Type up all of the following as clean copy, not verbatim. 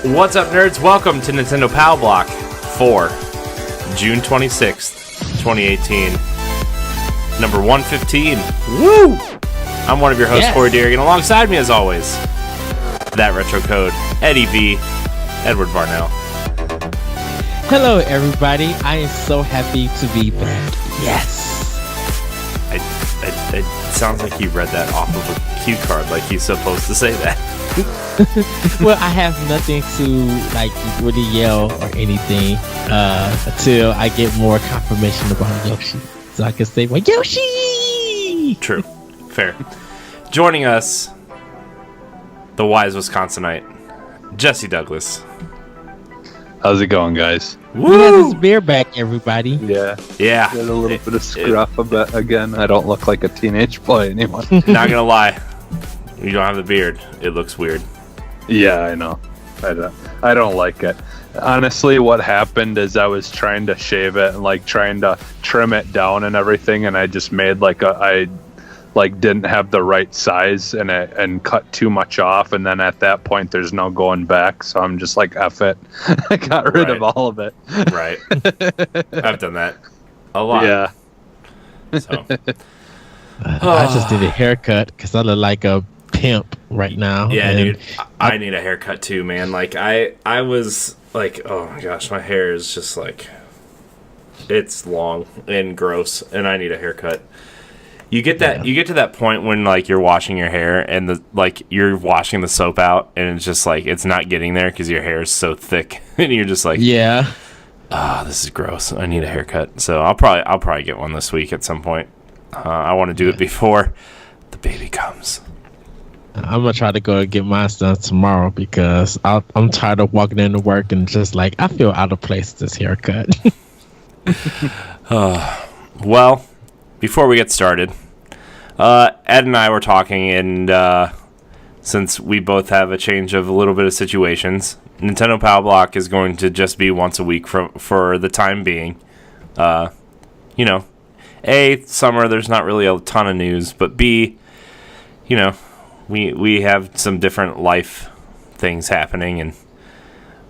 What's up, nerds? Welcome to Nintendo Power Block for June 26th, 2018. Number 115. Woo! I'm one of your hosts, Corey Deering, and alongside me, as always, that retro code, Eddie V, Edward Varnell. Hello, everybody. I am so happy to be back. Yes. It sounds like you read that off of a cue card, like you're supposed to say that. Well, I have nothing to really yell or anything until I get more confirmation about Yoshi, so I can say, "Well, Yoshi." True, fair. Joining us, the wise Wisconsinite, Jesse Douglas. How's it going, guys? Woo! He has his beer back, everybody. Yeah. Get a little bit of scruff again. I don't look like a teenage boy anymore. Not gonna lie, you don't have the beard. It looks weird. Yeah, I know. I don't like it. Honestly, what happened is I was trying to shave it and trying to trim it down and everything, and I just made I didn't have the right size and cut too much off, and then at that point there's no going back, so I'm just like, F it. I got rid of all of it. Right. I've done that a lot. Yeah. So. I just did a haircut because I look like a pimp right now. Yeah, dude. I need a haircut too, man. I was like, oh my gosh, my hair is just it's long and gross, and I need a haircut. You get to that point when you're washing your hair and you're washing the soap out and it's just it's not getting there because your hair is so thick and you're just yeah. This is gross. I need a haircut. So I'll probably get one this week at some point. I want to do it before the baby comes. I'm gonna try to go and get mine done tomorrow because I'm tired of walking into work and just I feel out of place with this haircut. Well, before we get started, Ed and I were talking, and since we both have a change of a little bit of situations, Nintendo Power Block is going to just be once a week for the time being. A, summer, there's not really a ton of news, but B, we have some different life things happening, and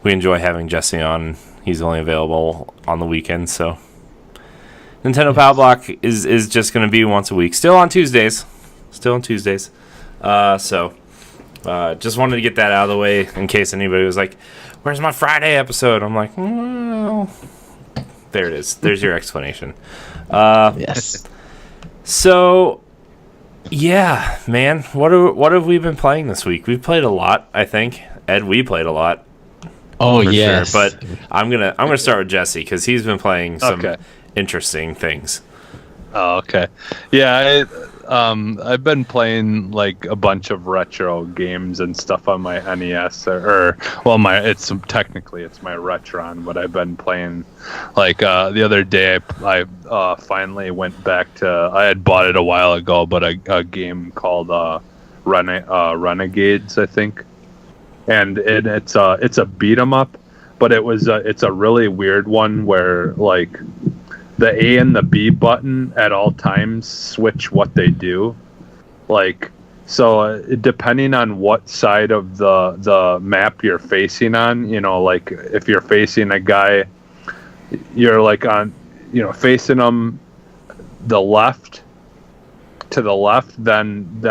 we enjoy having Jesse on. He's only available on the weekends, so Nintendo Power Block is just going to be once a week. Still on Tuesdays. So just wanted to get that out of the way in case anybody was like, where's my Friday episode? I'm like, well, there it is. There's your explanation. Yes. So, yeah, man, what have we been playing this week? We've played a lot, I think. Ed, we played a lot. Oh, yes. Sure. But I'm gonna start with Jesse because he's been playing some interesting things. Oh, okay. Yeah, I've been playing a bunch of retro games and stuff on my NES, it's my Retron, but I've been playing the other day I finally went back to, I had bought it a while ago, but a game called Renegades, I think, and it's a beat 'em up, but it's a really weird one where the A and the B button at all times switch what they do. So depending on what side of the map you're facing on, if you're facing a guy, you're on, facing them to the left, then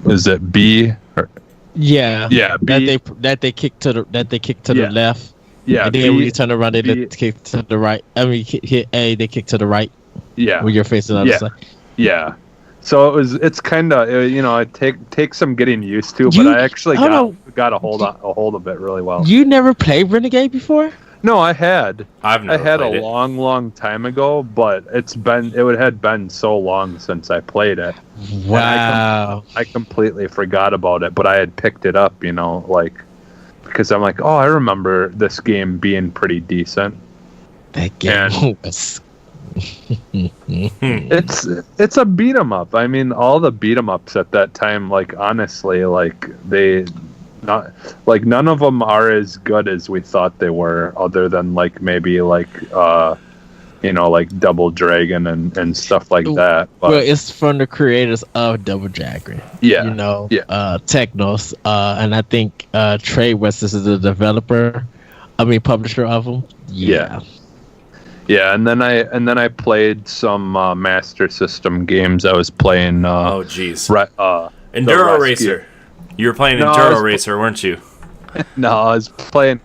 is it B? Yeah. B. That they kick to the left. Yeah, and then when you turn around, they kick to the right. I mean, hit A, they kick to the right. Yeah. When you're facing the other side. Yeah. it's kind of it takes some getting used to, but I actually got a hold of it really well. You never played Renegade before? No, I had. I've never played it. long time ago, but it had been so long since I played it. Wow. I completely forgot about it, but I had picked it up, because I'm like, oh, I remember this game being pretty decent. That game was... It's a beat 'em up. I mean, all the beat 'em ups at that time, honestly, none of them are as good as we thought they were, other than maybe Double Dragon and stuff like that. But, well, it's from the creators of Double Dragon. Yeah. Technos, and I think Trade West is the publisher of them. Yeah. Yeah, and then I played some Master System games. I was playing. Oh, jeez. Enduro Racer. You were playing Enduro Racer, weren't you? No, I was playing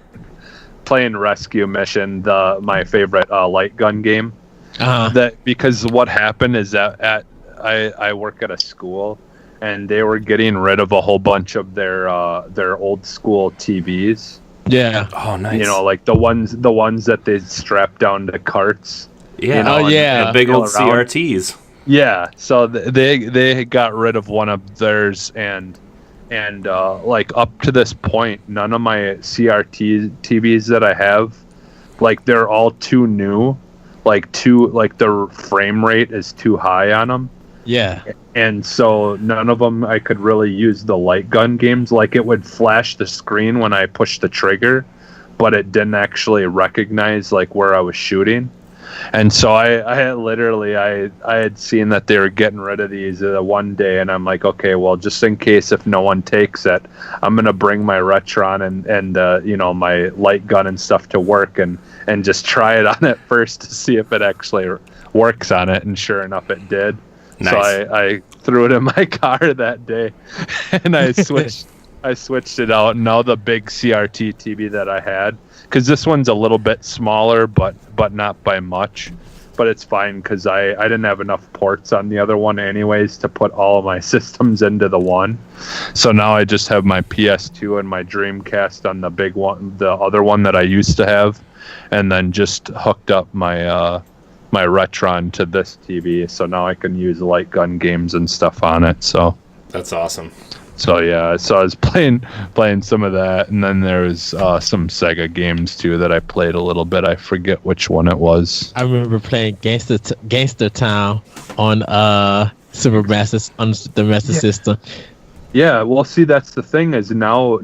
Rescue Mission, my favorite light gun game. Because what happened is that I work at a school, and they were getting rid of a whole bunch of their old school TVs. Yeah. Oh, nice. The ones that they strap down to carts. Yeah. The big old CRTs. Yeah. So they got rid of one of theirs, and up to this point, none of my CRT TVs that I have, they're all too new, the frame rate is too high on them. Yeah. And so none of them I could really use the light gun games. It would flash the screen when I pushed the trigger, but it didn't actually recognize where I was shooting. And so I had seen that they were getting rid of these one day, and I'm like, okay, well, just in case if no one takes it, I'm gonna bring my Retron and my light gun and stuff to work and just try it on it first to see if it actually works on it. And sure enough, it did. Nice. So I threw it in my car that day, and I switched it out. And now the big CRT TV that I had, because this one's a little bit smaller, but not by much. But it's fine because I didn't have enough ports on the other one anyways to put all of my systems into the one. So now I just have my PS2 and my Dreamcast on the big one, the other one that I used to have, and then just hooked up my my Retron to this TV, so now I can use light gun games and stuff on it. So that's awesome. So yeah, so I was playing some of that, and then there was some Sega games too that I played a little bit. I forget which one it was. I remember playing Gangster Town on Super Master on the Master System. Yeah, well, see, that's the thing is now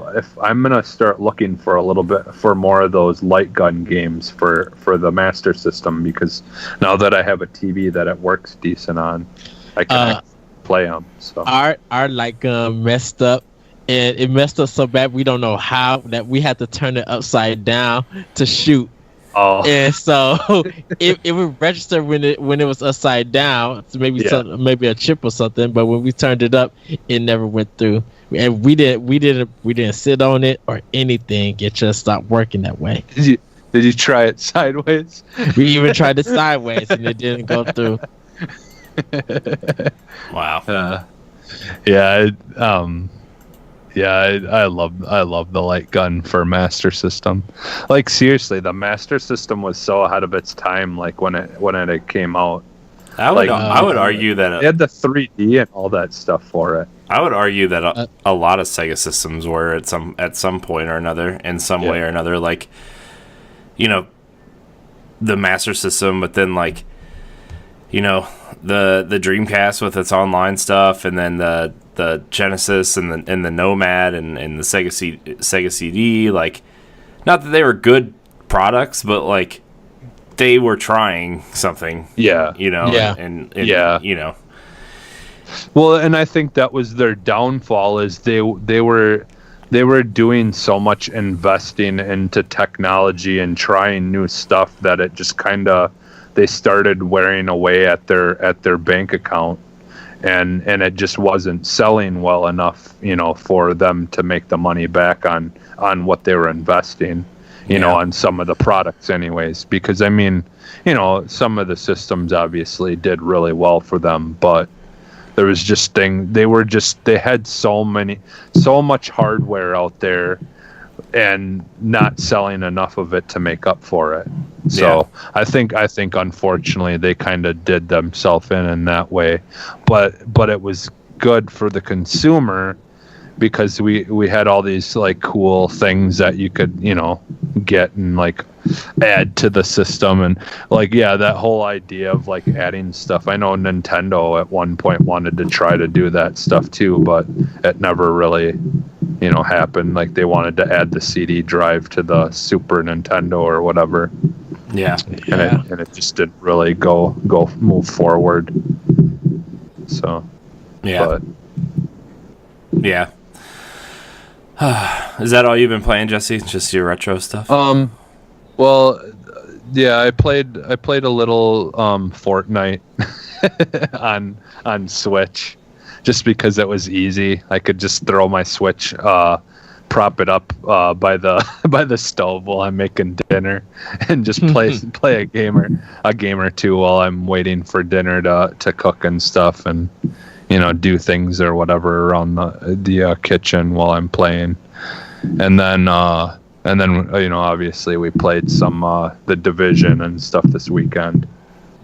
if I'm gonna start looking for a little bit for more of those light gun games for the Master System, because now that I have a TV that it works decent on, I can play them. So our light gun messed up, and it messed up so bad we don't know how, that we had to turn it upside down to shoot. Oh. And so it would register when it was upside down, so maybe a chip or something. But when we turned it up, it never went through, and we didn't sit on it or anything. It just stopped working that way. Did you try it sideways? We even tried it sideways, and it didn't go through. Wow. I love the light gun for Master System. Seriously, the Master System was so ahead of its time. When it came out, I would argue that it had the 3D and all that stuff for it. I would argue that a lot of Sega systems were at some point or another, in some way or another, the Master System, but then the Dreamcast with its online stuff, and then the Genesis and the Nomad and the Sega CD. Not that they were good products, but they were trying something. Yeah. And Well, and I think that was their downfall, is they were doing so much investing into technology and trying new stuff that it just they started wearing away at their bank account, and it just wasn't selling well enough, for them to make the money back on what they were investing, on some of the products anyways. Because some of the systems obviously did really well for them, but there was just they had so much hardware out there and not selling enough of it to make up for it. So I think unfortunately they kind of did themselves in that way, but it was good for the consumer because we had all these like cool things that you could, you know, get and like add to the system. And like, yeah, that whole idea of like adding stuff, I know Nintendo at one point wanted to try to do that stuff too, but it never really, you know, happened. Like they wanted to add the CD drive to the Super Nintendo or whatever. Yeah. And it just didn't really move forward. So yeah. But yeah. Is that all you've been playing, Jesse? Just your retro stuff? Well, yeah, I played a little Fortnite on Switch, just because it was easy. I could just throw my Switch, prop it up by the stove while I'm making dinner, and just play a game or two while I'm waiting for dinner to cook and stuff, and you know, do things or whatever around the kitchen while I'm playing. And then you know, obviously we played some the Division and stuff this weekend.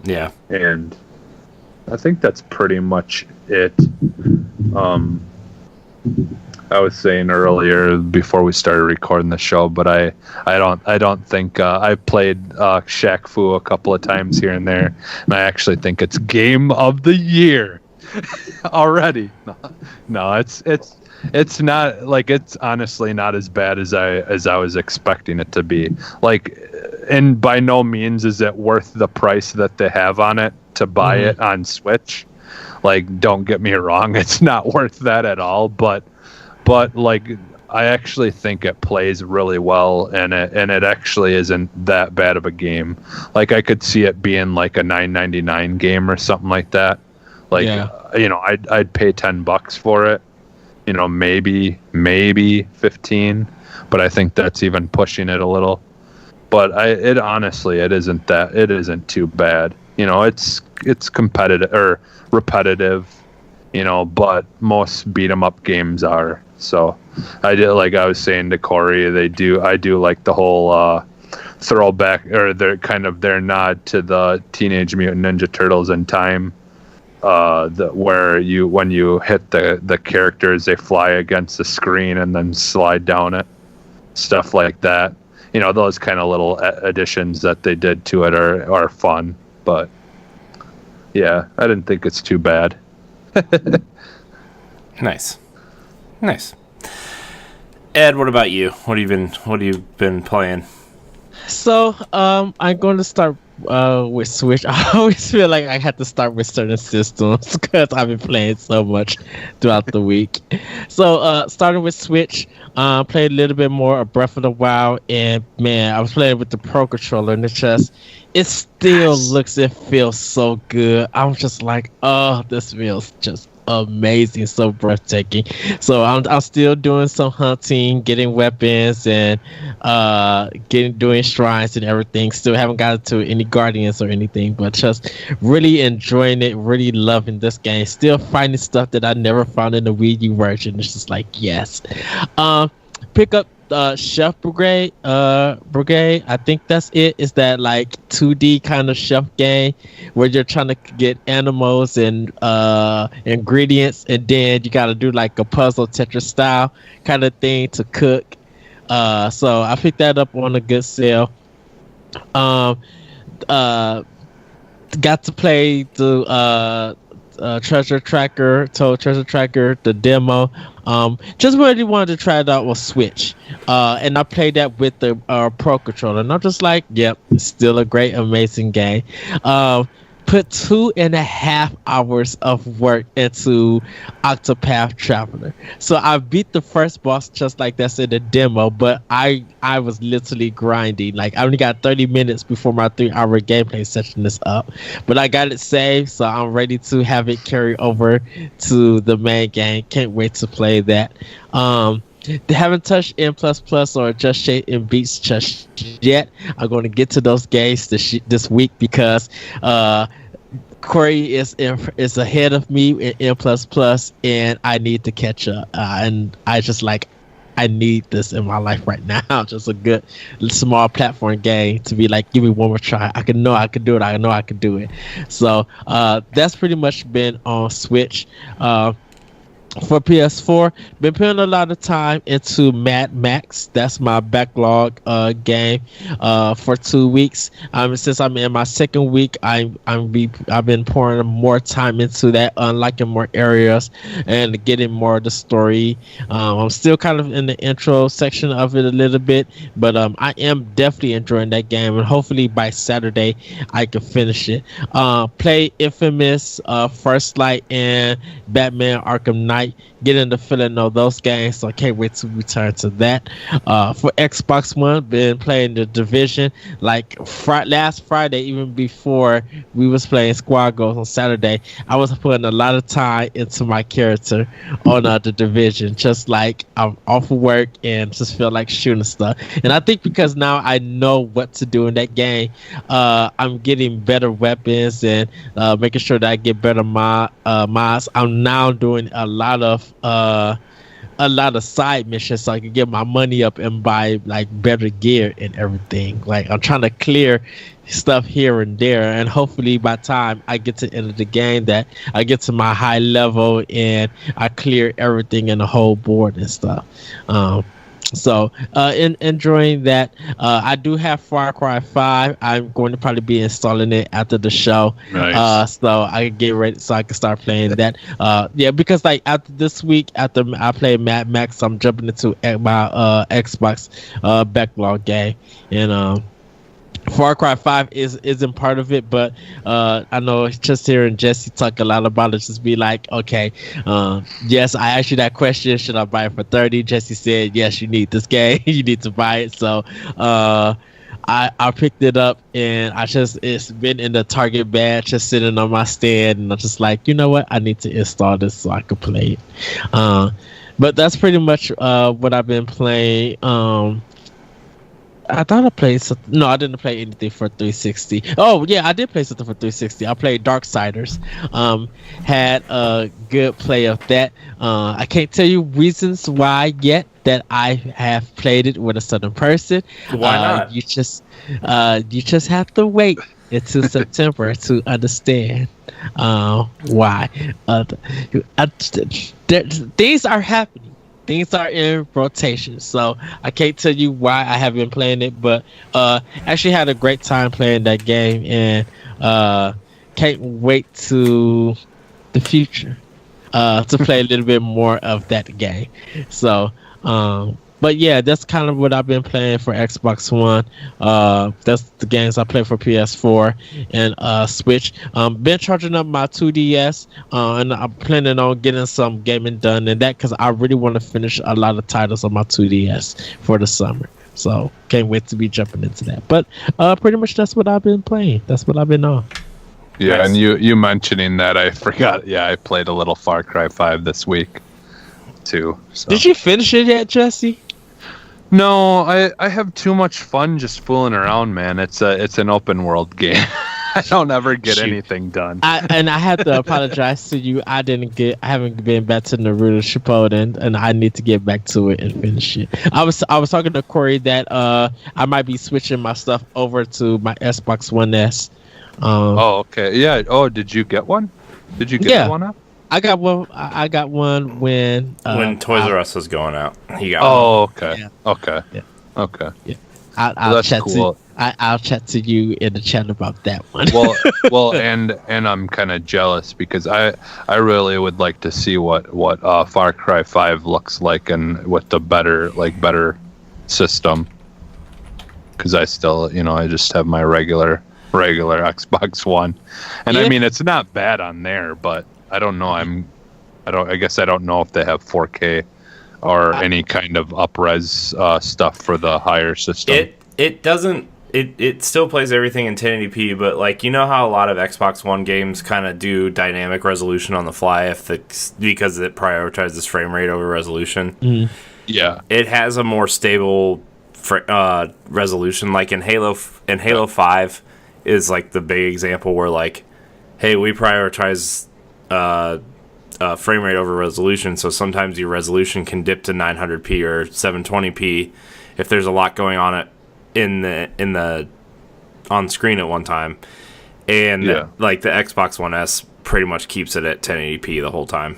Yeah. And I think that's pretty much it. I was saying earlier before we started recording the show, but I don't think I played Shaq Fu a couple of times here and there, and I actually think it's game of the year already. No, it's not, like, it's honestly not as bad as I was expecting it to be. Like, and by no means is it worth the price that they have on it to buy it on Switch. Like, don't get me wrong, it's not worth that at all, but like, I actually think it plays really well, and it actually isn't that bad of a game. Like, I could see it being like a $9.99 game or something like that. Like, you know, I'd pay $10 for it. You know, maybe 15, but I think that's even pushing it a little. But it honestly, it isn't too bad. You know, it's competitive or repetitive, you know, but most beat 'em up games are. So I did, like I was saying to Corey, I do like the whole throwback, or their nod to the Teenage Mutant Ninja Turtles in Time. Where when you hit the characters, they fly against the screen and then slide down it, stuff like that. You know, those kind of little additions that they did to it are fun. But yeah, I didn't think it's too bad. Nice. Ed, what about you? What have you been playing? So, I'm going to start with Switch. I always feel like I have to start with certain systems because I've been playing so much throughout the week. So, starting with Switch, played a little bit more of Breath of the Wild, and man, I was playing with the Pro Controller, and it still looks and feels so good. I'm just like, oh, this feels just amazing, so breathtaking. So I'm still doing some hunting, getting weapons, and doing shrines and everything. Still haven't gotten to any guardians or anything, but just really enjoying it, really loving this game. Still finding stuff that I never found in the Wii U version. It's just like, yes. Pick up Chef Brigade. I think that's it. It's that like 2D kind of chef game where you're trying to get animals and ingredients, and then you got to do like a puzzle Tetris style kind of thing to cook. So I picked that up on a good sale. Got to play the Treasure Tracker, the demo. Just really wanted to try it out with Switch, and I played that with the Pro Controller, and I'm just like, yep, it's still a great, amazing game. Put 2.5 hours of work into Octopath Traveler. So I beat the first boss just like that's in the demo, but I was literally grinding. Like, I only got 30 minutes before my 3-hour gameplay session is up. But I got it saved, so I'm ready to have it carry over to the main game. Can't wait to play that. They haven't touched N++ or Just Shade and Beats just yet. I'm going to get to those games this week because Corey is ahead of me in N++, and I need to catch up. And I just like, I need this in my life right now. Just a good small platform game to be like, give me one more try. I can do it. I know I can do it. So that's pretty much been on Switch. For PS4, been putting a lot of time into Mad Max. That's my backlog game for 2 weeks. Since I'm in my second week, I've been pouring more time into that, unlocking more areas and getting more of the story. I'm still kind of in the intro section of it a little bit, but I am definitely enjoying that game, and hopefully by Saturday I can finish it. Play Infamous, First Light, and Batman Arkham Knight. Getting the feeling of those games, so I can't wait to return to that. For Xbox One, been playing The Division like last Friday, even before we was playing Squad Goals on Saturday. I was putting a lot of time into my character on The Division, just like I'm off of work and just feel like shooting stuff. And I think because now I know what to do in that game, I'm getting better weapons and making sure that I get better mods. I'm now doing a lot of side missions so I can get my money up and buy like better gear and everything. Like I'm trying to clear stuff here and there, and hopefully by the time I get to the end of the game that I get to my high level and I clear everything in the whole board and stuff. So enjoying that. I do have Far Cry 5. I'm going to probably be installing it after the show. Nice. So I can get ready so I can start playing that. Yeah, because like after this week, after I play Mad Max, I'm jumping into my Xbox backlog game, and Far Cry 5 isn't part of it, but I know just hearing Jesse talk a lot about it, just be like, okay, yes, I asked you that question, should I buy it for $30? Jesse said, yes, you need this game, you need to buy it. So I picked it up, and it's been in the Target bag, just sitting on my stand, and I'm just like, you know what, I need to install this so I can play it. But that's pretty much what I've been playing. I thought I played something. No, I didn't play anything for 360. Oh, yeah, I did play something for 360. I played Darksiders. Had a good play of that. I can't tell you reasons why yet that I have played it with a certain person. Why not? You just have to wait until September to understand why. Things are happening. Things are in rotation, so I can't tell you why I have been playing it, but actually had a great time playing that game, and can't wait to the future to play a little bit more of that game. So, but yeah, that's kind of what I've been playing for Xbox One. That's the games I play for PS4 and Switch. Been charging up my 2DS, and I'm planning on getting some gaming done in that because I really want to finish a lot of titles on my 2DS for the summer. So can't wait to be jumping into that. But pretty much that's what I've been playing. That's what I've been on. Yeah, Nice. and you mentioning that, I forgot. Yeah, I played a little Far Cry 5 this week too. So. Did you finish it yet, Jesse? No, I have too much fun just fooling around, man. It's an open world game. I don't ever get anything done. I have to apologize to you. I haven't been back to Naruto Shippuden, and I need to get back to it and finish it. I was talking to Corey that I might be switching my stuff over to my Xbox One S. Oh, okay. Yeah. Oh, did you get one? Did you get one up? I got one. I got one when Toys R Us was going out. He got Oh, okay. Yeah. Okay. Yeah. Okay. Yeah. I'll that's chat cool. to I'll chat to you in the chat about that one. Well, and I'm kind of jealous because I really would like to see what Far Cry 5 looks like and with the better system. Because I still, I just have my regular Xbox One, and Yeah. I mean it's not bad on there, but I don't know. I guess I don't know if they have 4K or any kind of up-res stuff for the higher system. It doesn't. It still plays everything in 1080p, but like how a lot of Xbox One games kind of do dynamic resolution on the fly because it prioritizes frame rate over resolution. Mm. Yeah. It has a more stable resolution. Like in Halo 5 is like the big example where like hey, we prioritize frame rate over resolution, so sometimes your resolution can dip to 900p or 720p if there's a lot going on in the on screen at one time. And like the Xbox One S pretty much keeps it at 1080p the whole time.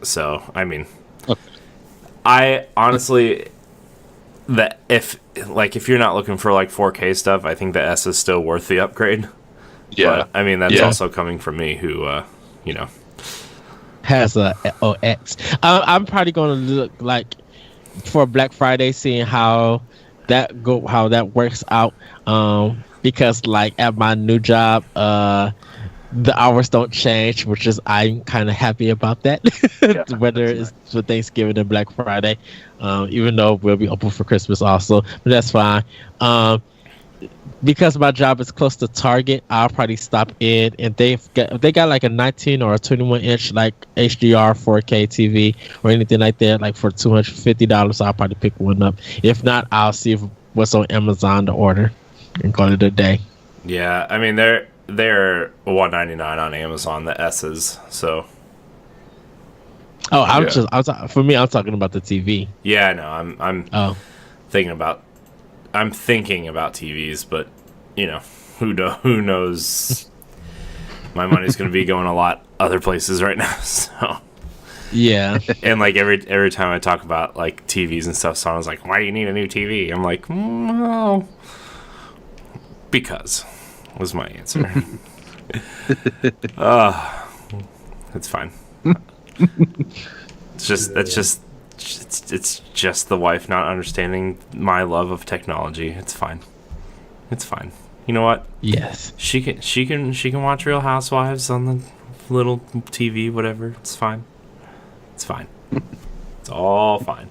So I mean, I honestly, if you're not looking for like 4K stuff, I think the S is still worth the upgrade. Yeah, but, I mean that's also coming from me, who has a OX. I'm probably going to look like for Black Friday, seeing how that works out. Because like at my new job, the hours don't change, which is I'm kind of happy about that. Whether it's for Thanksgiving and Black Friday, even though we'll be open for Christmas also, but that's fine. Because my job is close to Target, I'll probably stop in, and they got like a 19 or a 21 inch like HDR 4K TV or anything like that, like for $250, I'll probably pick one up. If not, I'll see what's on Amazon to order and call it a day. Yeah, I mean they're $199 on Amazon, the S's. So. Oh, I'm talking about the TV. Yeah, no, I'm thinking about TVs, but who knows? My money's going to be going a lot other places right now. So yeah, and like every time I talk about like TVs and stuff, someone's like, "Why do you need a new TV?" I'm like, "Well, because," was my answer. It's fine. It's just the wife not understanding my love of technology. It's fine. You know what? Yes. She can watch Real Housewives on the little TV, whatever. It's fine. It's all fine.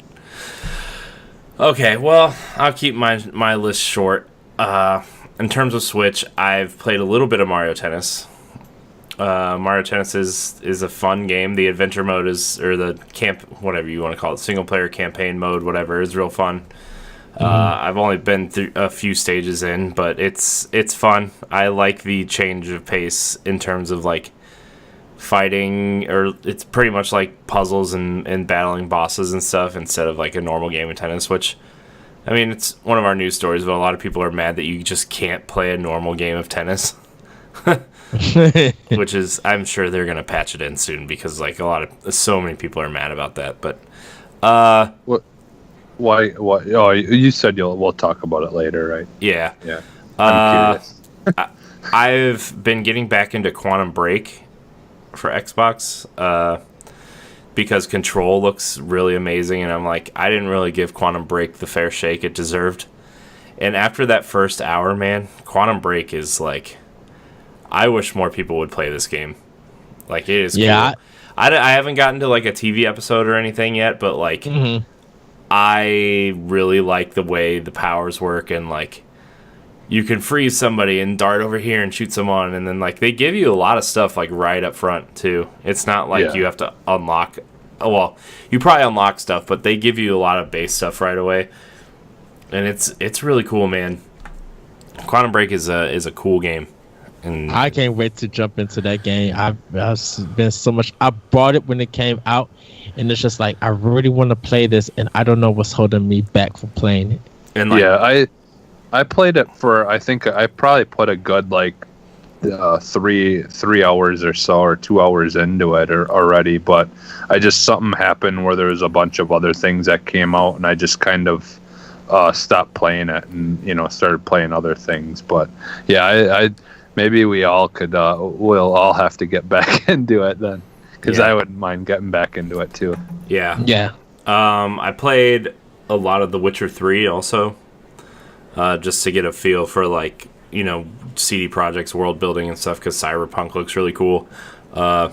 Okay, well, I'll keep my list short. In terms of Switch, I've played a little bit of Mario Tennis. Mario Tennis is a fun game. The adventure mode or the whatever you want to call it, single player campaign mode, whatever, is real fun. I've only been through a few stages in, but it's fun. I like the change of pace in terms of like fighting, or it's pretty much like puzzles and battling bosses and stuff instead of like a normal game of tennis, which, I mean, it's one of our news stories, but a lot of people are mad that you just can't play a normal game of tennis. Which is, I'm sure they're gonna patch it in soon, because like so many people are mad about that. But what? Why? Oh, you said we'll talk about it later, right? Yeah. I'm curious. I've been getting back into Quantum Break for Xbox because Control looks really amazing, and I'm like, I didn't really give Quantum Break the fair shake it deserved. And after that first hour, man, Quantum Break is like, I wish more people would play this game. Like, it is cool. I haven't gotten to like a TV episode or anything yet, but like, I really like the way the powers work, and like, you can freeze somebody and dart over here and shoot someone, and then like they give you a lot of stuff like right up front too. It's not like you have to unlock. Well, you probably unlock stuff, but they give you a lot of base stuff right away, and it's really cool, man. Quantum Break is a cool game. And I can't wait to jump into that game. I've been so much. I bought it when it came out, and it's just like, I really want to play this, and I don't know what's holding me back from playing it. And like, I played it for, I think I probably put a good like 3 hours or so, or 2 hours into it already, but something happened where there was a bunch of other things that came out, and I just kind of stopped playing it, and started playing other things. But yeah, I maybe we all could we'll all have to get back into it then, because I wouldn't mind getting back into it too. Yeah. I played a lot of The Witcher 3 also, just to get a feel for like, CD Projekt's world building and stuff, because Cyberpunk looks really cool. So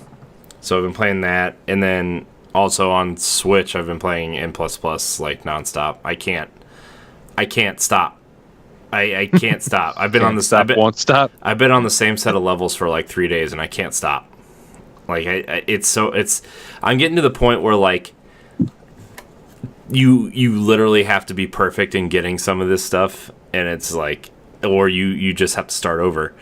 I've been playing that, and then also on Switch I've been playing N++ like nonstop. I can't stop. I can't stop. I've been won't stop. I've been on the same set of levels for like 3 days, and I can't stop. Like I'm getting to the point where like you literally have to be perfect in getting some of this stuff, and it's like, or you just have to start over.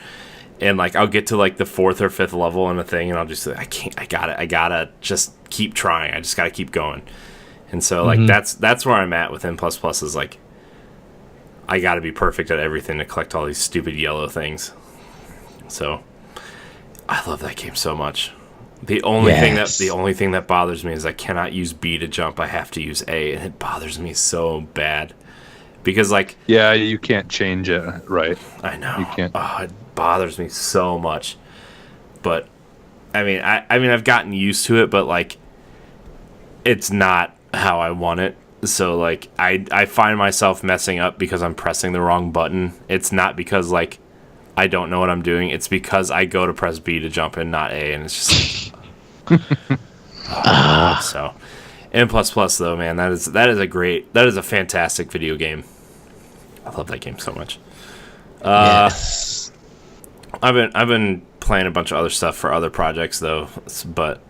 and like I'll get to like the 4th or 5th level in a thing, and I'll just I gotta just keep trying. I just gotta keep going. And so like that's where I'm at with N++ is like I gotta be perfect at everything to collect all these stupid yellow things. So I love that game so much. The only thing that bothers me is I cannot use B to jump. I have to use A, and it bothers me so bad. Because like you can't change it, right? I know. You can't. Oh, it bothers me so much. But I mean I've gotten used to it, but like it's not how I want it. So like I find myself messing up because I'm pressing the wrong button. It's not because like I don't know what I'm doing. It's because I go to press B to jump and not A, and it's just like, so N++ though, man, that is a fantastic video game. I love that game so much. Yes. I've been playing a bunch of other stuff for other projects though, but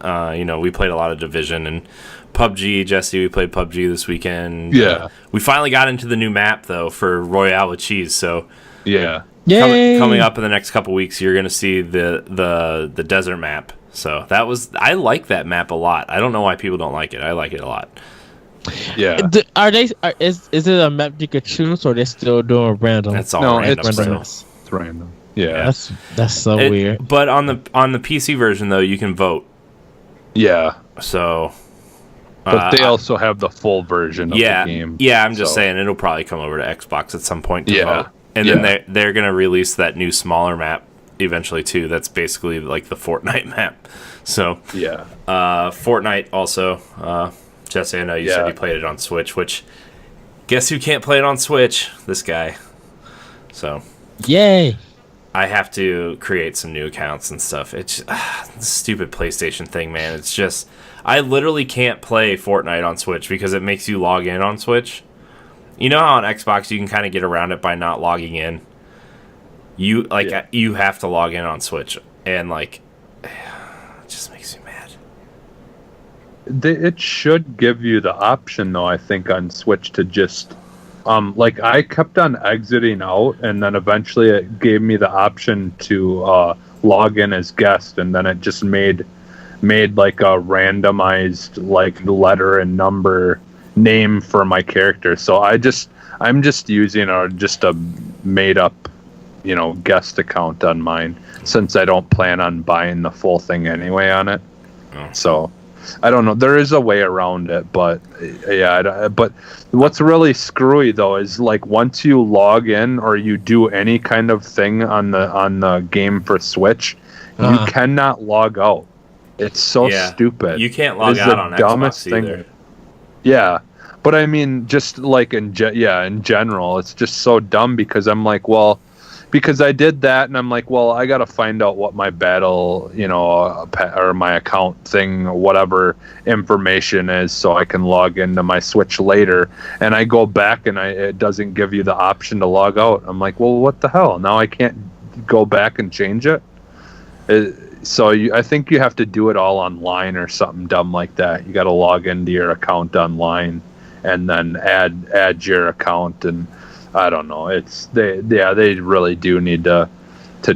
we played a lot of Division and PUBG. Jesse, we played PUBG this weekend. Yeah. We finally got into the new map though for Royale with Cheese. So Yeah. Coming up in the next couple weeks, you're gonna see the desert map. So I like that map a lot. I don't know why people don't like it. I like it a lot. Yeah. Is it a map you could choose, or they're still doing random? It's all random. It's random. Yeah. That's so weird. But on the PC version though, you can vote. Yeah. So. But they also have the full version of the game. Yeah, I'm just saying it'll probably come over to Xbox at some point to vote. And then they're going to release that new smaller map eventually too. That's basically like the Fortnite map. So Fortnite also. Jesse, I know you said you played it on Switch, which guess who can't play it on Switch? This guy. So yay! I have to create some new accounts and stuff. It's the stupid PlayStation thing, man. It's just I literally can't play Fortnite on Switch because it makes you log in on Switch. You know how on Xbox you can kind of get around it by not logging in? You have to log in on Switch, and like it just makes you mad. It should give you the option though, I think, on Switch to just like I kept on exiting out, and then eventually it gave me the option to log in as guest, and then it just made like a randomized like letter and number name for my character. So I'm just using just a made up guest account on mine, since I don't plan on buying the full thing anyway on it. So I don't know, there is a way around it, but but what's really screwy though is like once you log in or you do any kind of thing on the game for Switch, you cannot log out. It's so stupid. You can't log out on Xbox either. Yeah, but I mean, just like in general, it's just so dumb because I'm like, well, because I did that, and I'm like, well, I got to find out what my battle, or my account thing, or whatever information is, so I can log into my Switch later. And I go back, and it doesn't give you the option to log out. I'm like, well, what the hell? Now I can't go back and change it. So I think you have to do it all online or something dumb like that. You got to log into your account online and then add your account, and I don't know. They really do need to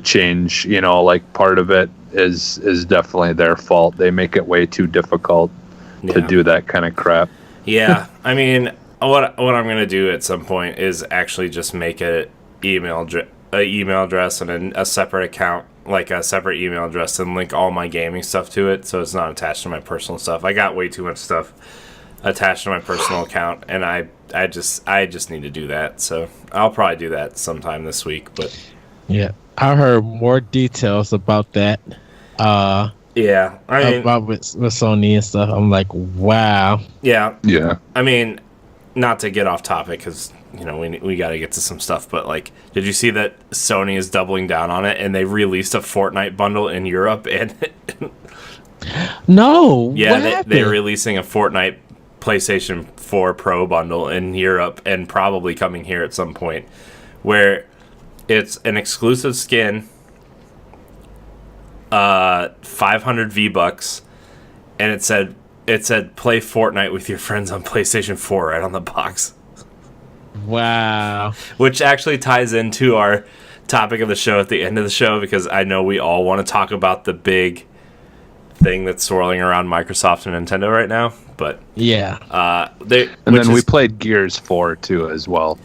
change. Like part of it is definitely their fault. They make it way too difficult to do that kind of crap. Yeah, I mean, what I'm gonna do at some point is actually just make an email address and a separate account, like a separate email address, and link all my gaming stuff to it, so it's not attached to my personal stuff. I got way too much stuff attached to my personal account, and I just need to do that. So I'll probably do that sometime this week. But yeah, I heard more details about that. I mean, about with Sony and stuff. I'm like, wow. Yeah. I mean, not to get off topic because we got to get to some stuff. But like, did you see that Sony is doubling down on it and they released a Fortnite bundle in Europe? And no, yeah, they're releasing a Fortnite PlayStation 4 Pro bundle in Europe and probably coming here at some point, where it's an exclusive skin, 500 V-Bucks, and it said play Fortnite with your friends on PlayStation 4 right on the box. Wow. Which actually ties into our topic of the show at the end of the show because I know we all want to talk about the big thing that's swirling around Microsoft and Nintendo right now. But yeah, we played Gears 4 too as well.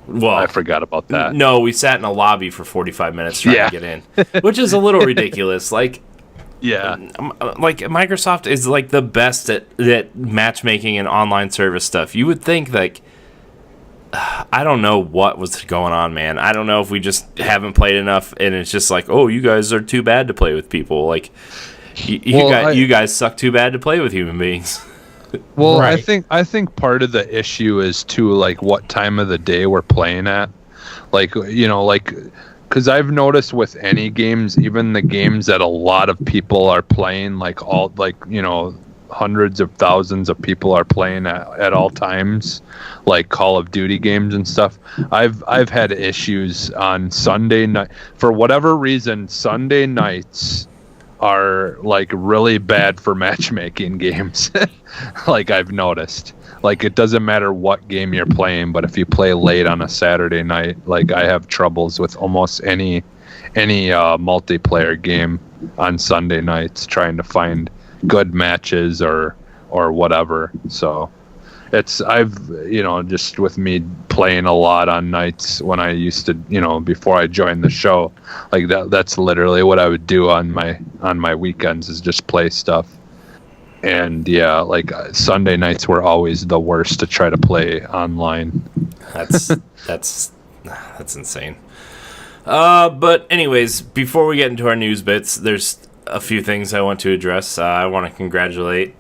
Well, I forgot about that. No, we sat in a lobby for 45 minutes trying to get in, which is a little ridiculous. Like Microsoft is like the best at matchmaking and online service stuff. You would think like I don't know what was going on, man. I don't know if we just haven't played enough, and it's just like, oh, you guys are too bad to play with people. Like you guys suck too bad to play with human beings. Well, right. I think part of the issue is too like what time of the day we're playing at. Like, you know, like because I've noticed with any games, even the games that a lot of people are playing, like all like, you know, hundreds of thousands of people are playing at all times, like Call of Duty games and stuff. I've had issues on Sunday night for whatever reason. Sunday nights are like really bad for matchmaking games. Like I've noticed, like it doesn't matter what game you're playing, but if you play late on a Saturday night, like I have troubles with almost any multiplayer game on Sunday nights trying to find good matches or whatever. So I've just with me playing a lot on nights when I used to, before I joined the show, like that's literally what I would do on my weekends is just play stuff. And yeah, like Sunday nights were always the worst to try to play online. That's insane. But anyways, before we get into our news bits, there's a few things I want to address. I want to congratulate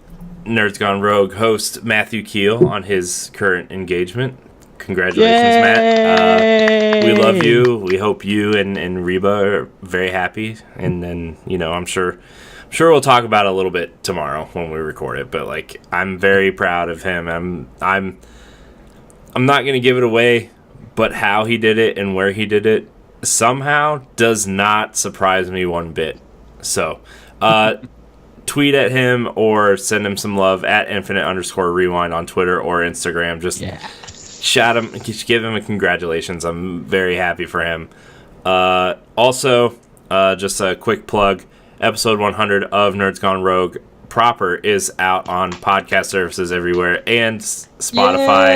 Nerds Gone Rogue host Matthew Keel on his current engagement. Congratulations, Matt. We love you. We hope you and Reba are very happy. And then, I'm sure we'll talk about it a little bit tomorrow when we record it. But like, I'm very proud of him. I'm not going to give it away, but how he did it and where he did it somehow does not surprise me one bit. So, tweet at him or send him some love at infinite_rewind on Twitter or Instagram. Just shout him, just give him a congratulations. I'm very happy for him. Also, just a quick plug, episode 100 of Nerds Gone Rogue proper is out on podcast services everywhere and Spotify.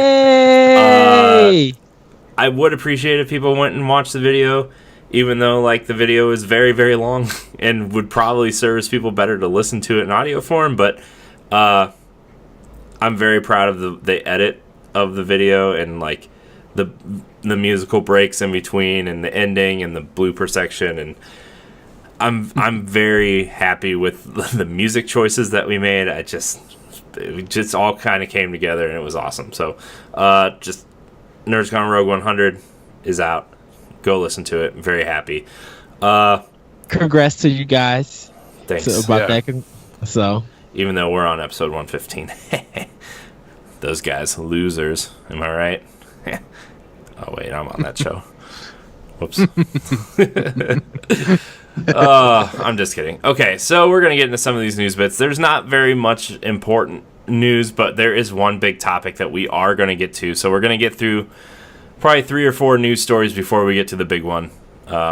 I would appreciate if people went and watched the video, even though like the video is very, very long and would probably service people better to listen to it in audio form. But I'm very proud of the edit of the video and like the musical breaks in between and the ending and the blooper section. And I'm very happy with the music choices that we made. It just all kind of came together and it was awesome. So just Nerds Gone Rogue 100 is out. Go listen to it. I'm very happy. Congrats to you guys. Thanks. That. So even though we're on episode 115, those guys losers. Am I right? Oh wait, I'm on that show. Whoops. I'm just kidding. Okay, so we're gonna get into some of these news bits. There's not very much important news, but there is one big topic that we are gonna get to. So we're gonna get through probably 3 or 4 news stories before we get to the big one,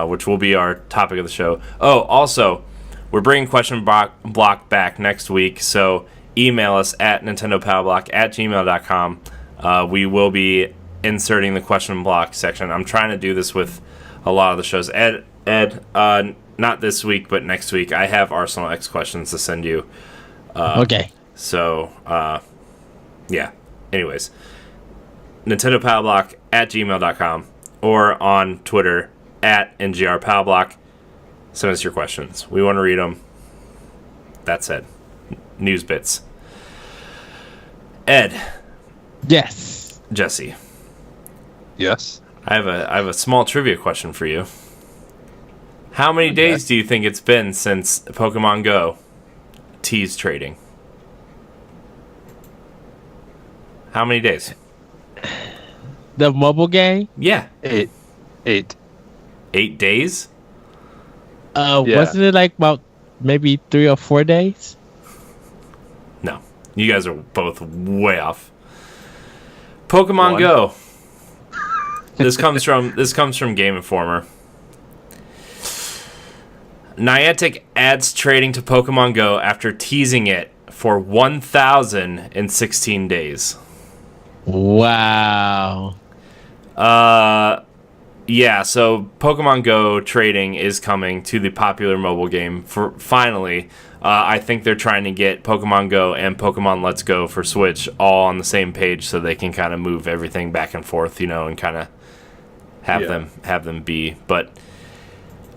which will be our topic of the show. Oh, also, we're bringing Question Block back next week, so email us at nintendopowblock@gmail.com. We will be inserting the Question Block section. I'm trying to do this with a lot of the shows. Ed, not this week, but next week, I have Arsenal X questions to send you. Okay. So, yeah. Anyways, nintendopowblock@gmail.com or on Twitter at NGRPowblock. Send us your questions. We want to read them. That's it. News bits. Ed. Yes. Jesse. Yes. I have a small trivia question for you. How many days do you think it's been since Pokemon Go teased trading? How many days? The mobile game? Yeah. 8. 8 days? Wasn't it like about maybe 3 or 4 days? No. You guys are both way off. Pokemon Go. This comes from Game Informer. Niantic adds trading to Pokemon Go after teasing it for 1,016 days. Wow. Yeah, so Pokemon Go trading is coming to the popular mobile game for finally. I think they're trying to get Pokemon Go and Pokemon Let's Go for Switch all on the same page so they can kind of move everything back and forth, and kind of have them be. But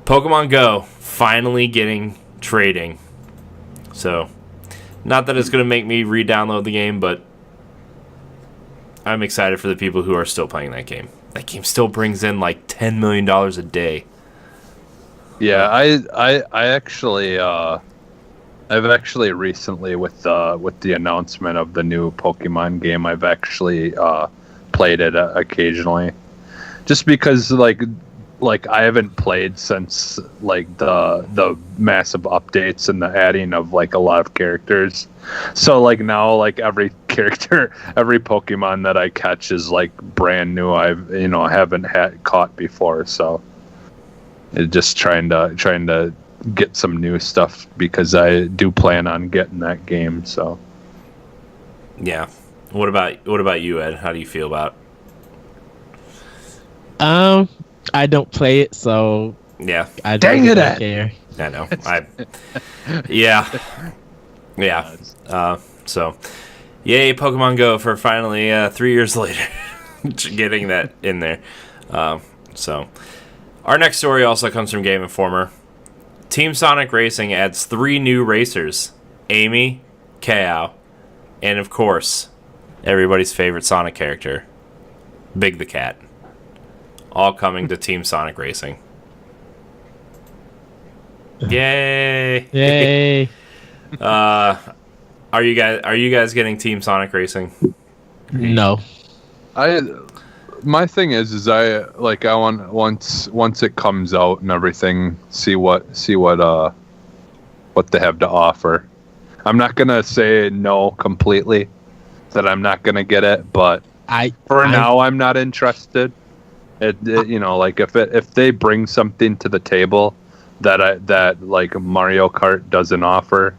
Pokemon Go finally getting trading. So, not that it's going to make me re-download the game, but I'm excited for the people who are still playing that game. That game still brings in like $10 million a day. Yeah, I actually I've actually recently with the announcement of the new Pokemon game, I've actually played it occasionally, just because like I haven't played since like the massive updates and the adding of like a lot of characters. So like now like every character, every Pokemon that I catch is like brand new. Haven't caught before. So it's just trying to get some new stuff because I do plan on getting that game. So yeah. What about you, Ed? How do you feel about I don't play it, so yeah. I don't care. I know. Yeah. So, yay, Pokemon Go for finally 3 years later getting that in there. So, our next story also comes from Game Informer. Team Sonic Racing adds 3 new racers: Amy, Kao, and of course, everybody's favorite Sonic character, Big the Cat. All coming to Team Sonic Racing. Yay! Yay! Are you guys getting Team Sonic Racing? No. My thing is I want once it comes out and everything, see what they have to offer. I'm not gonna say no completely that I'm not gonna get it, but now I'm not interested. If they bring something to the table that like Mario Kart doesn't offer,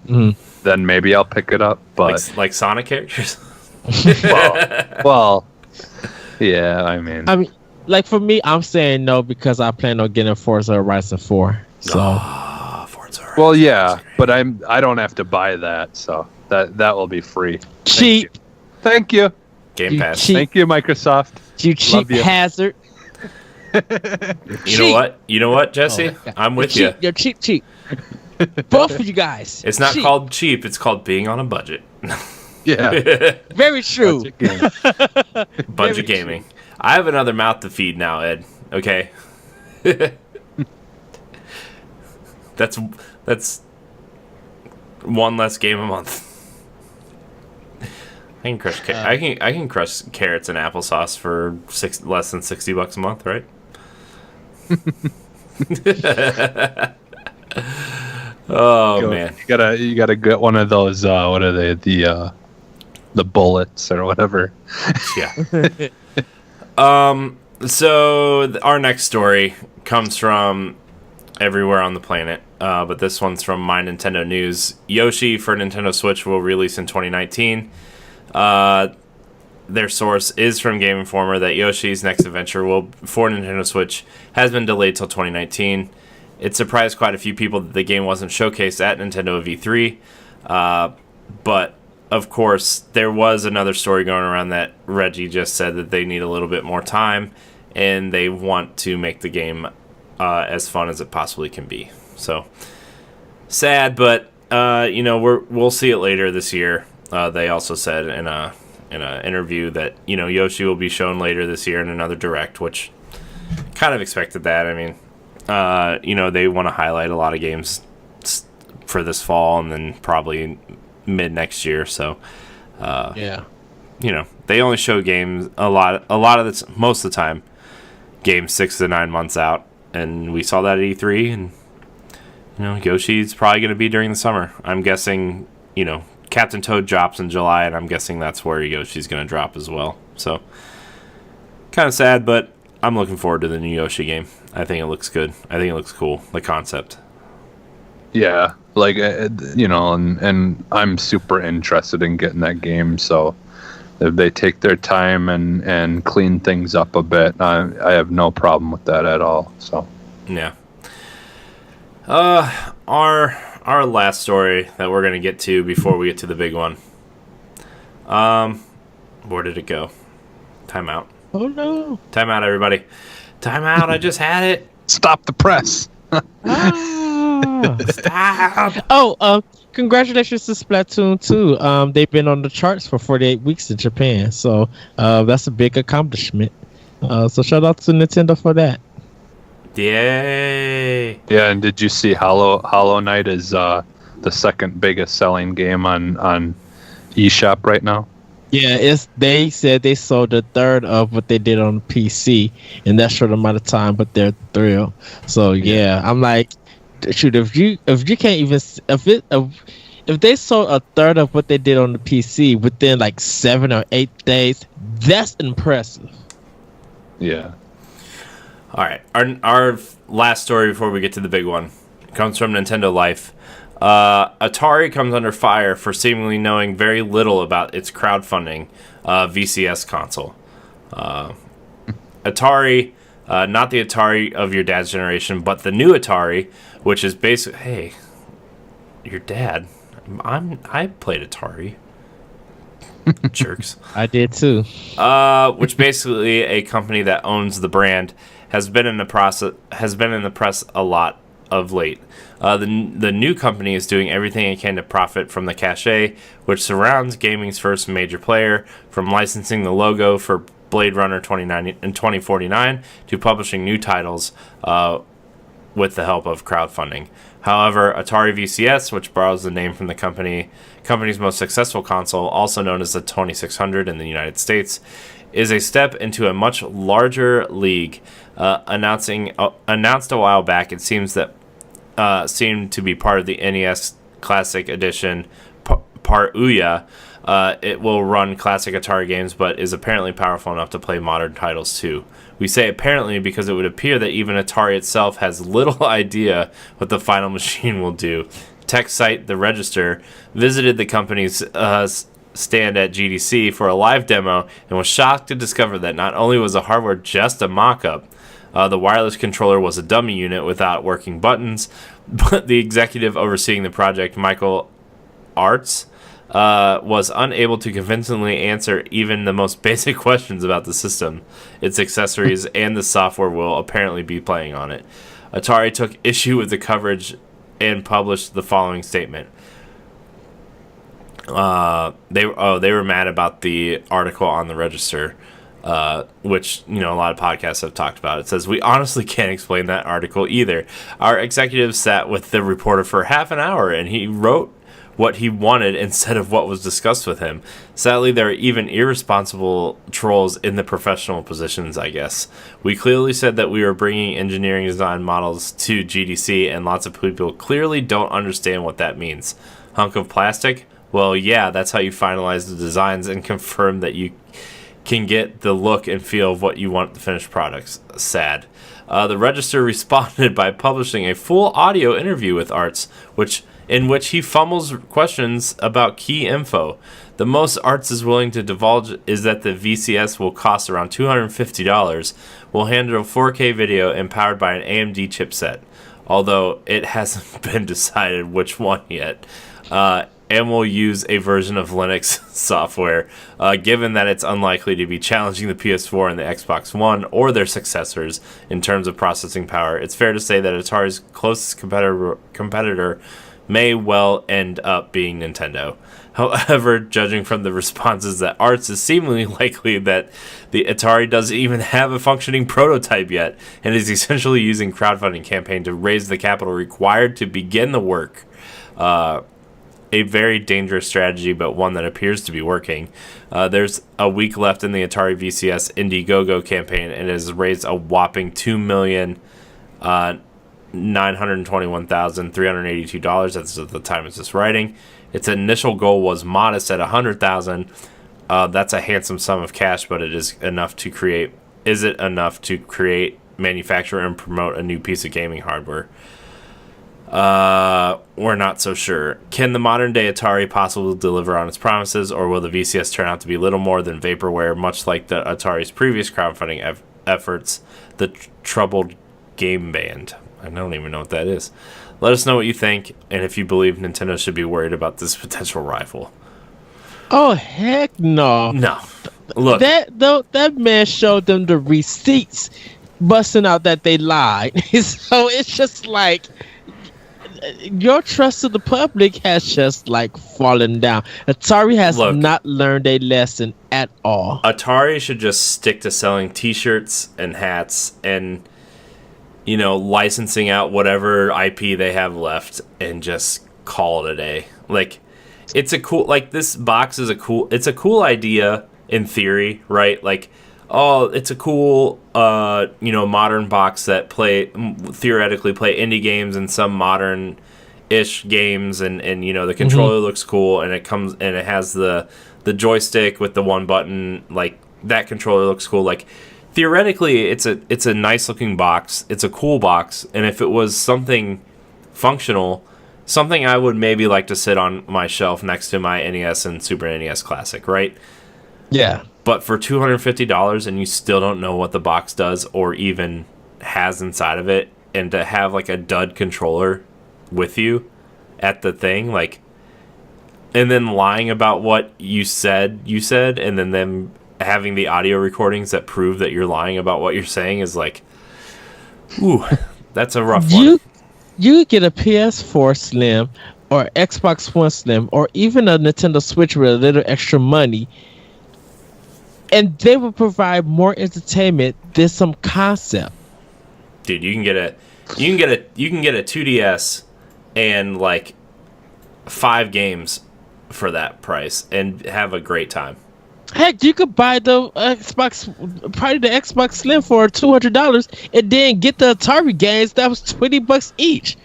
then maybe I'll pick it up. But like Sonic characters. well, yeah. I mean, like for me, I'm saying no because I plan on getting Forza Horizon 4. So, Forza Horizon. Well, yeah, but I don't have to buy that, so that will be free. Cheap. Thank you. Game Pass. Thank you, Microsoft. You cheap hazard. You know what, Jesse? I'm with you. You're cheap. Both of you guys. It's not called cheap. It's called being on a budget. Yeah. Very true. Budget gaming. I have another mouth to feed now, Ed. Okay. That's one less game a month. I can crush carrots and applesauce for less than $60 a month, right? Man, you gotta get one of those. What are they? The bullets or whatever. Yeah. So our next story comes from everywhere on the planet, but this one's from My Nintendo News. Yoshi for Nintendo Switch will release in 2019. Their source is from Game Informer that Yoshi's next adventure for Nintendo Switch has been delayed till 2019. It surprised quite a few people that the game wasn't showcased at Nintendo V3, but of course there was another story going around that Reggie just said that they need a little bit more time and they want to make the game as fun as it possibly can be. So sad, but we'll see it later this year. They also said in an interview that Yoshi will be shown later this year in another direct, which kind of expected that. I mean, they want to highlight a lot of games for this fall and then probably mid next year. So, yeah, they only show games a lot of this most of the time, games 6 to 9 months out, and we saw that at E3, and Yoshi's probably going to be during the summer. I'm guessing, Captain Toad drops in July, and I'm guessing that's where Yoshi's going to drop as well. So, kind of sad, but I'm looking forward to the new Yoshi game. I think it looks good. I think it looks cool, the concept. Yeah, like and I'm super interested in getting that game. So if they take their time and clean things up a bit, I have no problem with that at all. So yeah. Our last story that we're gonna get to before we get to the big one. Where did it go? Time out. Oh no! Time out, everybody. Time out. I just had it. stop the press. Stop. Oh, congratulations to Splatoon 2. They've been on the charts for 48 weeks in Japan, so that's a big accomplishment. So shout out to Nintendo for that. Yay. Yeah, and did you see Hollow Knight is the second biggest selling game on eShop right now? Yeah, they said they sold a third of what they did on PC in that short amount of time, but they're thrilled. So yeah, I'm like, shoot, if you can't even if they sold a third of what they did on the PC within like 7 or 8 days, that's impressive. Yeah. All right, our last story before we get to the big one comes from Nintendo Life. Atari comes under fire for seemingly knowing very little about its crowdfunding VCS console. Atari, not the Atari of your dad's generation, but the new Atari, which is basically, hey, your dad, I played Atari. Jerks. I did too. Which basically a company that owns the brand has been in the press a lot of late. The new company is doing everything it can to profit from the cachet which surrounds gaming's first major player, from licensing the logo for Blade Runner 2049 to publishing new titles with the help of crowdfunding. However, Atari VCS, which borrows the name from the company's most successful console, also known as the 2600 in the United States, is a step into a much larger league. Announced a while back, it seemed to be part of the NES Classic Edition Part Ouya. It will run classic Atari games, but is apparently powerful enough to play modern titles too. We say apparently because it would appear that even Atari itself has little idea what the final machine will do. Tech site The Register visited the company's stand at GDC for a live demo and was shocked to discover that not only was the hardware just a mock-up, the wireless controller was a dummy unit without working buttons, but the executive overseeing the project, Michael Arts, was unable to convincingly answer even the most basic questions about the system, its accessories, and the software will apparently be playing on it. Atari took issue with the coverage and published the following statement. They were mad about the article on the Register, which a lot of podcasts have talked about. It says, "We honestly can't explain that article either. Our executive sat with the reporter for half an hour, and he wrote what he wanted instead of what was discussed with him. Sadly, there are even irresponsible trolls in the professional positions, I guess. We clearly said that we were bringing engineering design models to GDC, and lots of people clearly don't understand what that means. Hunk of plastic? Well, yeah, that's how you finalize the designs and confirm that you can get the look and feel of what you want the finished products. Sad." The Register responded by publishing a full audio interview with Arts, in which he fumbles questions about key info. The most Arts is willing to divulge is that the VCS will cost around $250, will handle 4K video and powered by an AMD chipset, although it hasn't been decided which one yet, and will use a version of Linux software, given that it's unlikely to be challenging the PS4 and the Xbox One or their successors in terms of processing power. It's fair to say that Atari's closest competitor may well end up being Nintendo. However, judging from the responses that Arts, is seemingly likely that the Atari doesn't even have a functioning prototype yet, and is essentially using crowdfunding campaign to raise the capital required to begin the work. A very dangerous strategy, but one that appears to be working. There's a week left in the Atari VCS Indiegogo campaign, and it has raised a whopping $2,921,382. That's at the time of this writing. Its initial goal was modest at $100,000. That's a handsome sum of cash, but it is enough to create. Is it enough to create, manufacture, and promote a new piece of gaming hardware? We're not so sure. Can the modern day Atari possibly deliver on its promises, or will the VCS turn out to be little more than vaporware, much like the Atari's previous crowdfunding efforts, the Troubled Game Band? I don't even know what that is. Let us know what you think, and if you believe Nintendo should be worried about this potential rival. Oh, heck no. No. Look. That man showed them the receipts, busting out that they lied. So it's just like, your trust of the public has just like fallen down. Atari has not learned a lesson at all. Atari should just stick to selling t-shirts and hats and, you know, licensing out whatever IP they have left and just call it a day. Like, it's a cool, like, this box is it's a cool idea in theory, right? Like, oh, it's a cool, you know, modern box that theoretically play indie games and some modern-ish games, and you know, the controller looks cool, and it has the joystick with the one button, like, that controller looks cool. Like, theoretically, it's a nice-looking box, it's a cool box, and if it was something functional, something I would maybe like to sit on my shelf next to my NES and Super NES Classic, right? Yeah. But for $250 and you still don't know what the box does or even has inside of it, and to have like a dud controller with you at the thing, like, and then lying about what you said, and then them having the audio recordings that prove that you're lying about what you're saying is like, ooh, that's a rough one. You get a PS4 Slim or Xbox One Slim or even a Nintendo Switch with a little extra money, and they will provide more entertainment than some concept. Dude, you can get a 2DS and like 5 games for that price and have a great time. Heck, you could buy the Xbox Slim for $200 and then get the Atari games that was $20 each.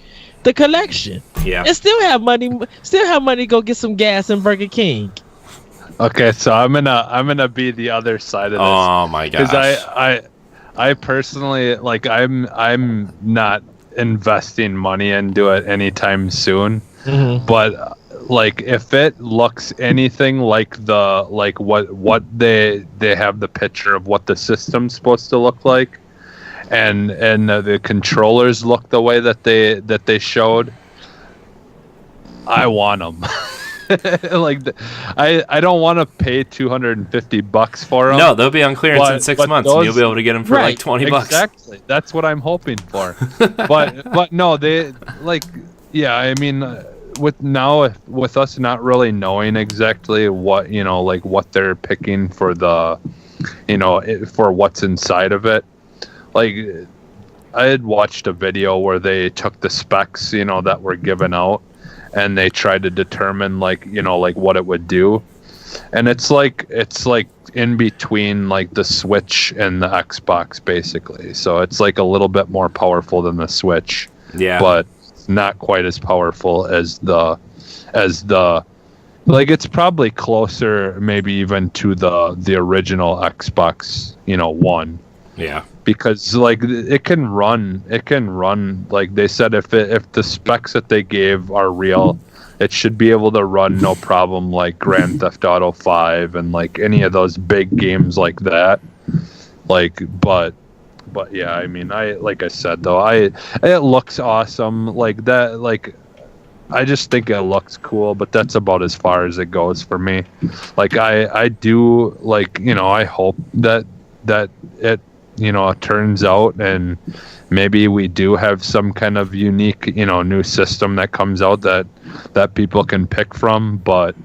The collection. Yeah. And still have money to go get some gas in Burger King. Okay, so I'm gonna be the other side of this. Oh my gosh. Because I personally, like, I'm not investing money into it anytime soon. Mm-hmm. But like, if it looks anything like what they have the picture of what the system's supposed to look like, and the controllers look the way that they showed, I want them. Like, I don't want to pay $250 for them. No, they'll be on clearance in 6 months, and you'll be able to get them for like $20. Exactly, that's what I'm hoping for. but no, they, like, yeah, I mean, with us not really knowing exactly what, you know, like what they're picking for the, you know, for what's inside of it. Like, I had watched a video where they took the specs, you know, that were given out, and they tried to determine, like, you know, like what it would do. And it's like in between like the Switch and the Xbox, basically. So it's like a little bit more powerful than the Switch. Yeah. But not quite as powerful as the like, it's probably closer maybe even to the original Xbox, you know, One. Yeah. Because like it can run like they said, if the specs that they gave are real, it should be able to run no problem, like Grand Theft Auto 5 and like any of those big games like that. Like, but yeah, I mean, like I said though, it looks awesome, like that, like I just think it looks cool, but that's about as far as it goes for me. Like I do, like, you know, I hope that it, you know, it turns out and maybe we do have some kind of unique, you know, new system that comes out that people can pick from, but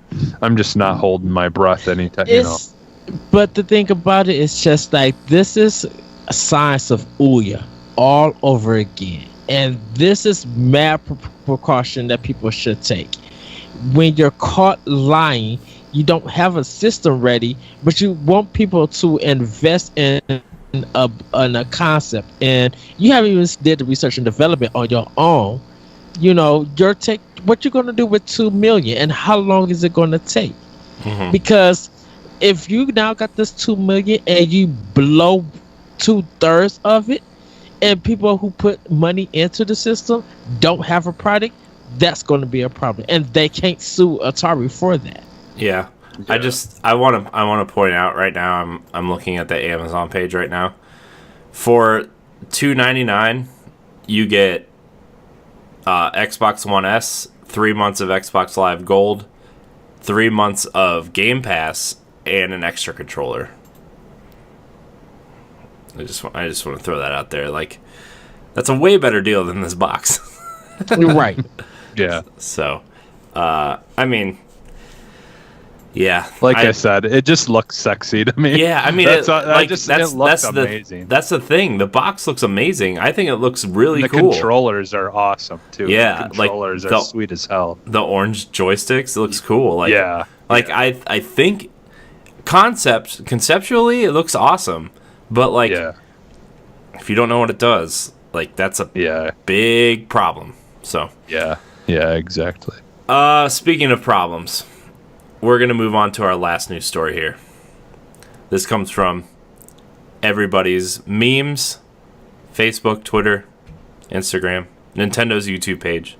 I'm just not holding my breath anytime, you know. But the thing about it is just like, this is a science of Ouya all over again. And this is mad precaution that people should take. When you're caught lying, you don't have a system ready, but you want people to invest in a concept, and you haven't even did the research and development on your own. You know, what you're going to do with $2 million, and how long is it going to take? Mm-hmm. Because if you now got this $2 million and you blow 2/3 of it, and people who put money into the system don't have a product, that's going to be a problem, and they can't sue Atari for that. Yeah. I want to point out right now. I'm looking at the Amazon page right now. For $2.99, you get Xbox One S, 3 months of Xbox Live Gold, 3 months of Game Pass, and an extra controller. I just want to throw that out there. Like, that's a way better deal than this box. Right. Yeah. So, I mean, yeah. Like I said, it just looks sexy to me. Yeah, I mean, it looks amazing. That's the thing. The box looks amazing. I think it looks really cool. The controllers are awesome too. Yeah, the controllers are sweet as hell. The orange joysticks, it looks cool. Like, yeah. I think conceptually it looks awesome, but like, if you don't know what it does, like, that's a big problem. So yeah, exactly. Speaking of problems, we're going to move on to our last news story here. This comes from everybody's memes, Facebook, Twitter, Instagram, Nintendo's YouTube page.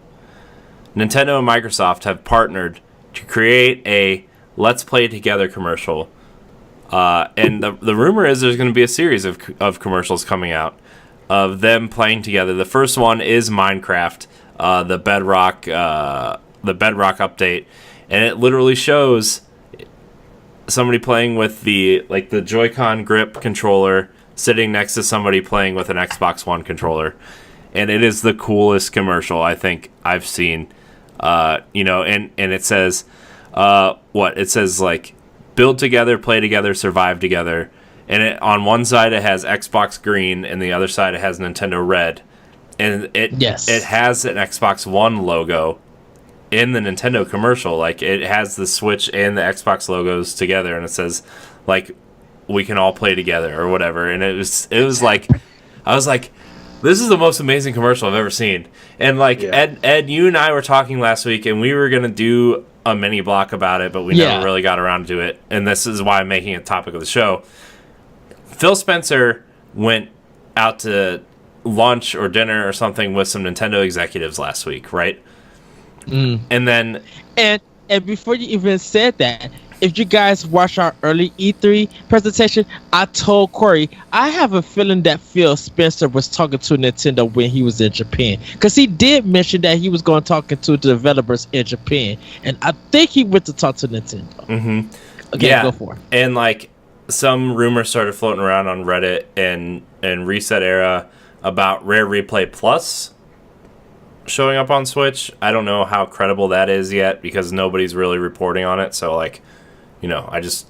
Nintendo and Microsoft have partnered to create a Let's Play Together commercial. And the rumor is there's going to be a series of commercials coming out of them playing together. The first one is Minecraft, the Bedrock update. And it literally shows somebody playing with the Joy-Con grip controller sitting next to somebody playing with an Xbox One controller. And it is the coolest commercial I think I've seen. And it says, it says, like, build together, play together, survive together. And on one side it has Xbox Green, and the other side it has Nintendo Red. And it has an Xbox One logo in the Nintendo commercial. Like, it has the Switch and the Xbox logos together, and it says, like, we can all play together or whatever. And it was like, I was like, this is the most amazing commercial I've ever seen. And like, Ed, you and I were talking last week, and we were gonna do a mini block about it, but we never really got around to do it. And this is why I'm making it topic of the show. Phil Spencer went out to lunch or dinner or something with some Nintendo executives last week, right? And then and before you even said that, if you guys watch our early E3 presentation, I told Corey I have a feeling that Phil Spencer was talking to Nintendo when he was in Japan, because he did mention that he was going to talking to the developers in Japan, and I think he went to talk to Nintendo. Okay, go for it. And like, some rumors started floating around on Reddit and Reset Era about Rare Replay Plus showing up on Switch. I don't know how credible that is yet, because nobody's really reporting on it. So, like, I just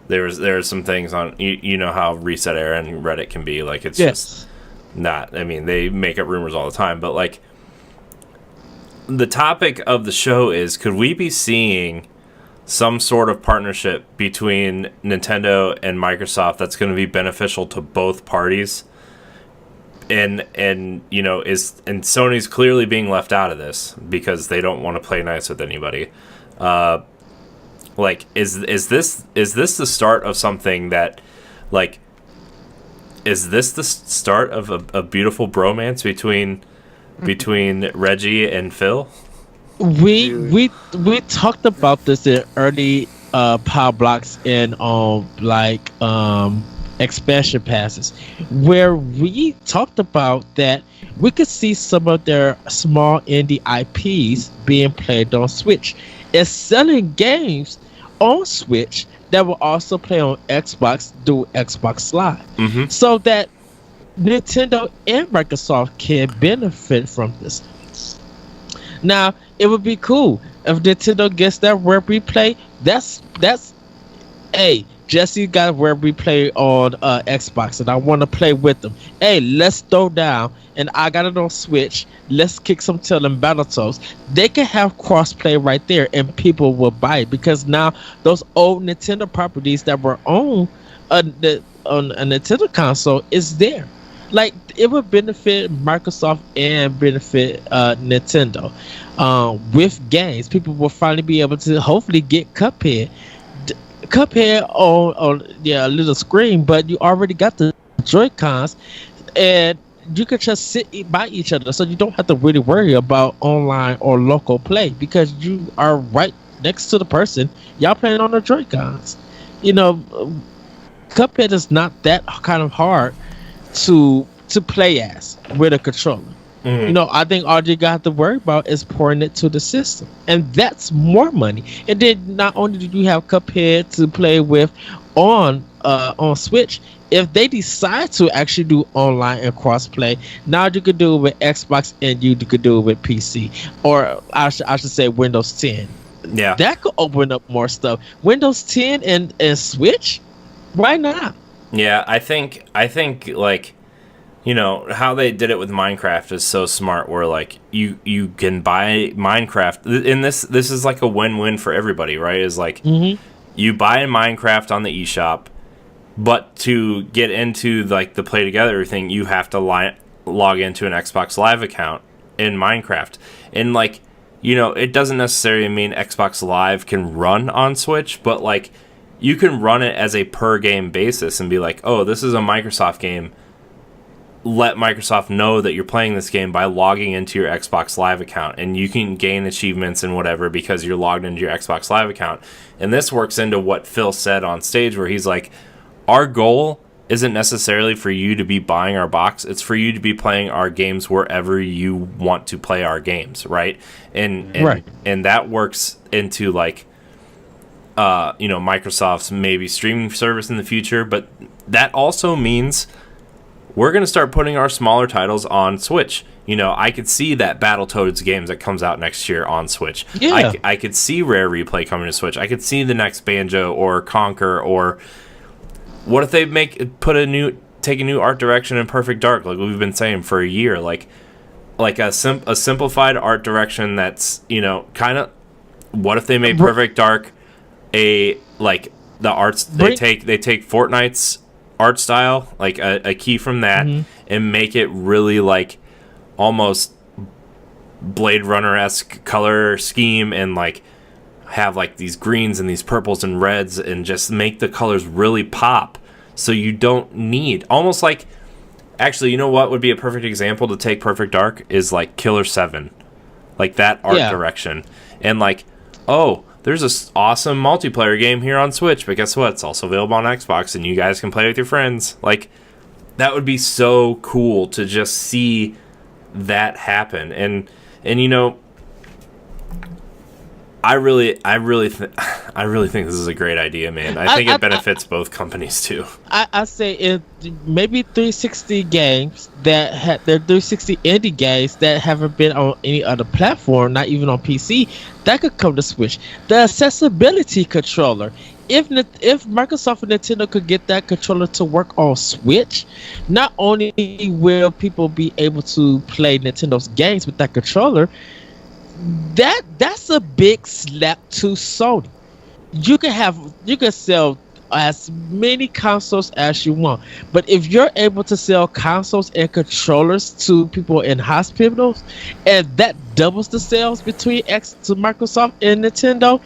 there's some things on, you know how Reset Era and Reddit can be, like, it's just not, I mean, they make up rumors all the time, but like, the topic of the show is, could we be seeing some sort of partnership between Nintendo and Microsoft that's going to be beneficial to both parties? And Sony's clearly being left out of this because they don't want to play nice with anybody. Like, is this the start of something that, like, is this the start of a beautiful bromance between Reggie and Phil? We talked about this in early Power Blocks and expansion passes, where we talked about that we could see some of their small indie IPs being played on Switch and selling games on Switch that will also play on Xbox through Xbox Live, so that Nintendo and Microsoft can benefit from this. Now, it would be cool if Nintendo gets that Rare Replay. That's hey, Jesse got Rare Replay on Xbox, and I want to play with them. Hey, let's throw down, and I got it on Switch. Let's kick some tail in Battletoads. They can have crossplay right there, and people will buy it, because now those old Nintendo properties that were on a Nintendo console is there. Like, it would benefit Microsoft and benefit Nintendo with games. People will finally be able to hopefully get Cuphead on a little screen, but you already got the Joy-Cons, and you could just sit by each other, so you don't have to really worry about online or local play because you are right next to the person. Y'all playing on the Joy-Cons. You know, Cuphead is not that kind of hard to play as with a controller. You know, I think all you got to worry about is pouring it to the system, and that's more money. And then not only do you have Cuphead to play with on Switch, if they decide to actually do online and crossplay, now you could do it with Xbox and you could do it with PC, or I should say Windows 10. Yeah, that could open up more stuff. Windows 10 and Switch, why not? Yeah, I think like, you know, how they did it with Minecraft is so smart, where like you can buy Minecraft, and this is like a win-win for everybody, right? Is like you buy Minecraft on the eShop, but to get into like the play together thing, you have to log into an Xbox Live account in Minecraft. And like, you know, it doesn't necessarily mean Xbox Live can run on Switch, but like you can run it as a per game basis and be like, oh, this is a Microsoft game. Let Microsoft know that you're playing this game by logging into your Xbox Live account, and you can gain achievements and whatever because you're logged into your Xbox Live account. And this works into what Phil said on stage, where he's like, our goal isn't necessarily for you to be buying our box, it's for you to be playing our games wherever you want to play our games, right? And that works into like you know, Microsoft's maybe streaming service in the future, but that also means we're going to start putting our smaller titles on Switch. You know, I could see that Battletoads games that comes out next year on Switch. Yeah. I could see Rare Replay coming to Switch. I could see the next Banjo or Conquer, or what if they take a new art direction in Perfect Dark, like we've been saying for a year, like a simplified art direction that's, you know, kind of, what if they made Perfect Dark like the arts, they take Fortnite's art style, like a key from that, and make it really like almost Blade Runner-esque color scheme, and like have like these greens and these purples and reds, and just make the colors really pop, so you don't need, almost like, actually, you know what would be a perfect example to take Perfect Dark is like Killer 7, like that art direction, and like, oh, there's this awesome multiplayer game here on Switch, but guess what? It's also available on Xbox, and you guys can play with your friends. Like, that would be so cool to just see that happen. And you know, I really think this is a great idea, man. I think it benefits both companies too. I say it maybe 360 games that had their 360 indie games that haven't been on any other platform, not even on PC, that could come to Switch. The accessibility controller. If Microsoft and Nintendo could get that controller to work on Switch, not only will people be able to play Nintendo's games with that controller, that's a big slap to Sony. You can sell as many consoles as you want, but if you're able to sell consoles and controllers to people in hospitals, and that doubles the sales between Microsoft and Nintendo,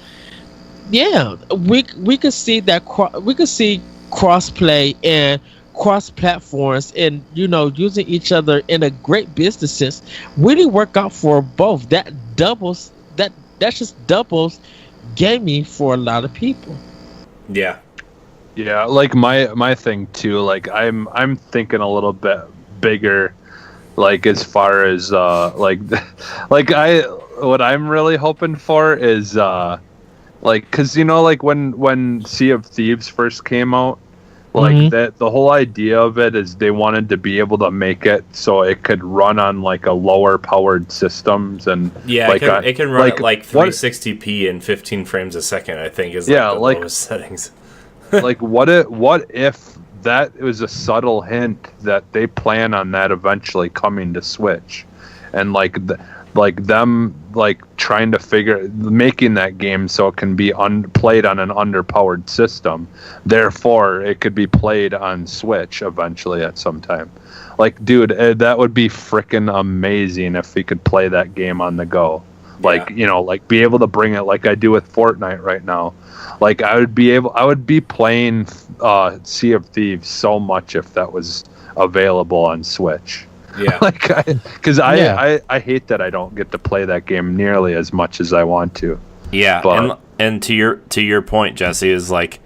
yeah, we could see that we could see crossplay and cross platforms, and you know, using each other in a great business sense really work out for both. That just doubles gaming for a lot of people. Yeah, like my thing too, like I'm thinking a little bit bigger, like as far as like what I'm really hoping for is like, because you know, like when Sea of Thieves first came out, like that, the whole idea of it is they wanted to be able to make it so it could run on like a lower powered systems, and like it can run at like 360p and 15 frames a second, I think, is like the lowest settings. Like what if that was a subtle hint that they plan on that eventually coming to Switch, and like them like trying to making that game so it can be played on an underpowered system, therefore it could be played on Switch eventually at some time. Like, dude, that would be freaking amazing if we could play that game on the go. Like, you know, like be able to bring it like I do with Fortnite right now. Like I would be playing Sea of Thieves so much if that was available on Switch. Yeah. Like, because Yeah. I hate that I don't get to play that game nearly as much as I want to. Yeah, But- and to your point, Jesse, is like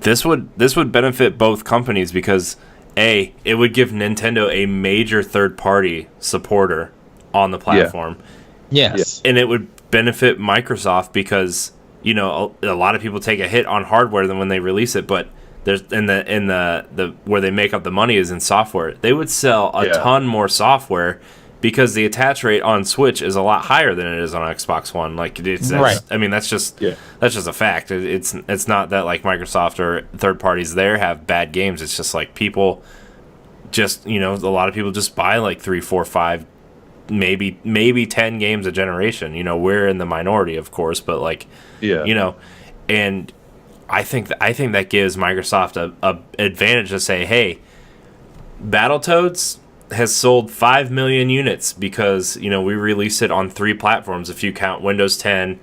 this would benefit both companies because it would give Nintendo a major third party supporter on the platform, Yes. and it would benefit Microsoft because a lot of people take a hit on hardware than when they release it, but there's in the where they make up the money is in software. They would sell a ton more software. Because the attach rate on Switch is a lot higher than it is on Xbox One. Like Right. I mean, that's just a fact. It's not that like Microsoft or third parties there have bad games. It's just like people, just a lot of people just buy like 3, 4, 5, maybe 10 games a generation. We're in the minority, of course, but like and I think that gives Microsoft a advantage to say, hey, Battletoads has sold 5 million units because we released it on 3 platforms if you count Windows 10,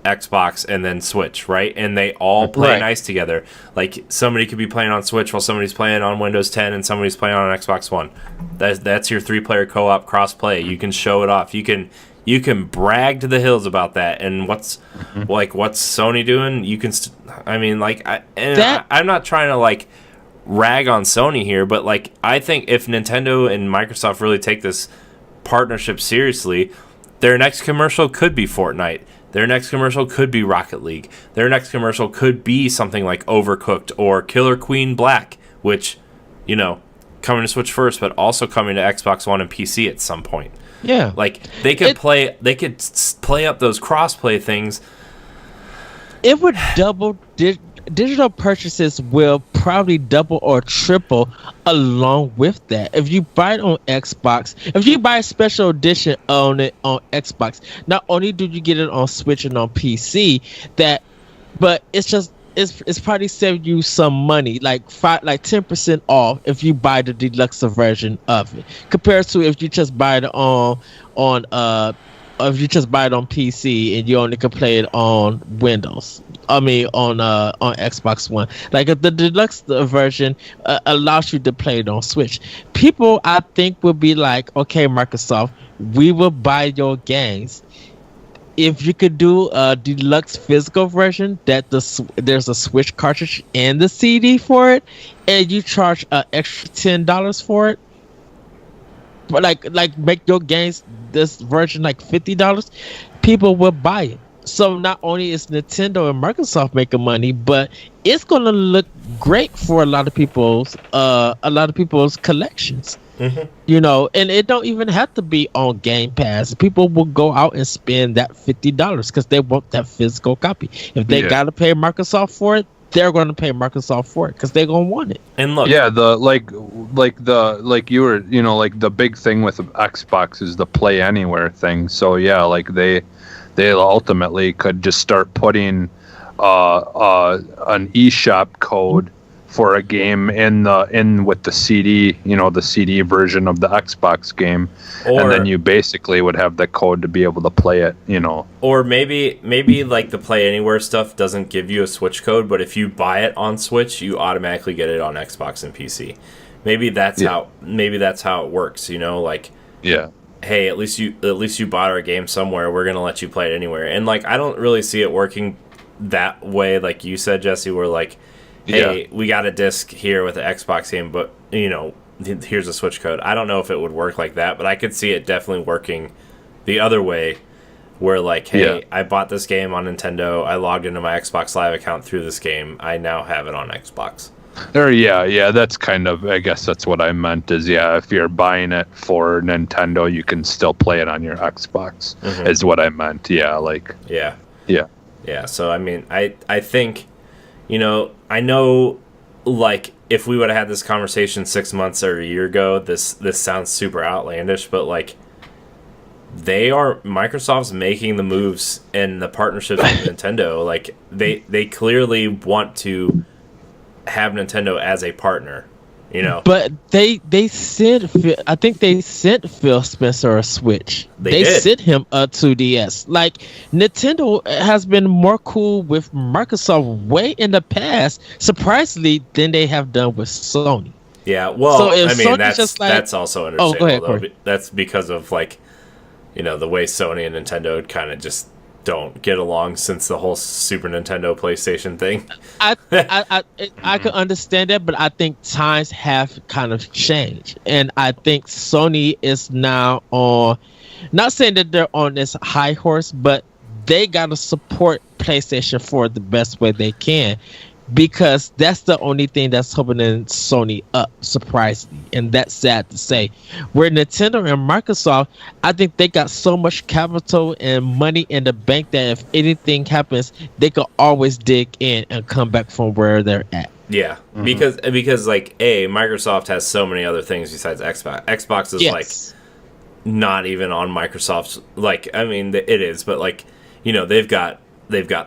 Xbox, and then Switch, right? And they all play nice together. Like somebody could be playing on Switch while somebody's playing on Windows 10 and somebody's playing on Xbox One. That's your 3-player co-op cross-play. You can show it off. You can brag to the hills about that. And what's Sony doing? You can I'm not trying to like rag on Sony here, but like I think if Nintendo and Microsoft really take this partnership seriously, their next commercial could be Fortnite. Their next commercial could be Rocket League. Their next commercial could be something like Overcooked or Killer Queen Black, which coming to Switch first, but also coming to Xbox One and PC at some point. Yeah, like they could play up those crossplay things. It would double. Digital purchases will probably double or triple along with that. If you buy it on Xbox, if you buy a special edition on it on Xbox, not only do you get it on Switch and on PC, but it's probably save you some money, like 10% off if you buy the deluxe version of it, compared to if you just buy it on if you just buy it on PC and you only can play it on Windows. I mean, on Xbox One. Like the deluxe version allows you to play it on Switch. People, I think, will be like, okay, Microsoft, we will buy your games. If you could do a deluxe physical version that there's a Switch cartridge and the CD for it, and you charge an extra $10 for it, but like make your games this version like $50, people will buy it. So not only is Nintendo and Microsoft making money, but it's gonna look great for a lot of people's collections. Mm-hmm. And it don't even have to be on Game Pass. People will go out and spend that $50 because they want that physical copy. If they gotta pay Microsoft for it, they're going to pay Microsoft for it because they're going to want it. And look, the big thing with Xbox is the Play Anywhere thing. So they ultimately could just start putting an eShop code for a game in with the CD, the CD version of the Xbox game, and then you basically would have the code to be able to play it, Or maybe like the Play Anywhere stuff doesn't give you a Switch code, but if you buy it on Switch, you automatically get it on Xbox and PC. Maybe that's how it works, Hey, at least you bought our game somewhere. We're gonna let you play it anywhere. And like, I don't really see it working that way, like you said, Jesse. Where like, hey, we got a disc here with the Xbox game, but here's a Switch code. I don't know if it would work like that, but I could see it definitely working the other way, where like, hey, I bought this game on Nintendo. I logged into my Xbox Live account through this game. I now have it on Xbox. That's kind of, I guess that's what I meant is, if you're buying it for Nintendo, you can still play it on your Xbox, is what I meant. So, I mean, I think, I know, like, if we would have had this conversation 6 months or a year ago, this sounds super outlandish, but, like, Microsoft's making the moves and the partnerships with Nintendo. Like, they clearly want to have Nintendo as a partner, But they sent I think they sent Phil Spencer a Switch. They sent him a 2DS. Like, Nintendo has been more cool with Microsoft way in the past, surprisingly, than they have done with Sony. Yeah, well, So if I mean, Sony's just like, that's also go understandable, ahead, though. Corey. That's because of, like, the way Sony and Nintendo kind of just don't get along since the whole Super Nintendo PlayStation thing. I can understand that, but I think times have kind of changed, and I think Sony is now on. Not saying that they're on this high horse, but they gotta support PlayStation 4 the best way they can, because that's the only thing that's holding Sony up, surprisingly, and that's sad to say. Where Nintendo and Microsoft, I think they got so much capital and money in the bank that if anything happens, they could always dig in and come back from where they're at. Yeah, because like Microsoft has so many other things besides Xbox. Xbox is like not even on Microsoft's. Like, I mean, it is, but like, they've got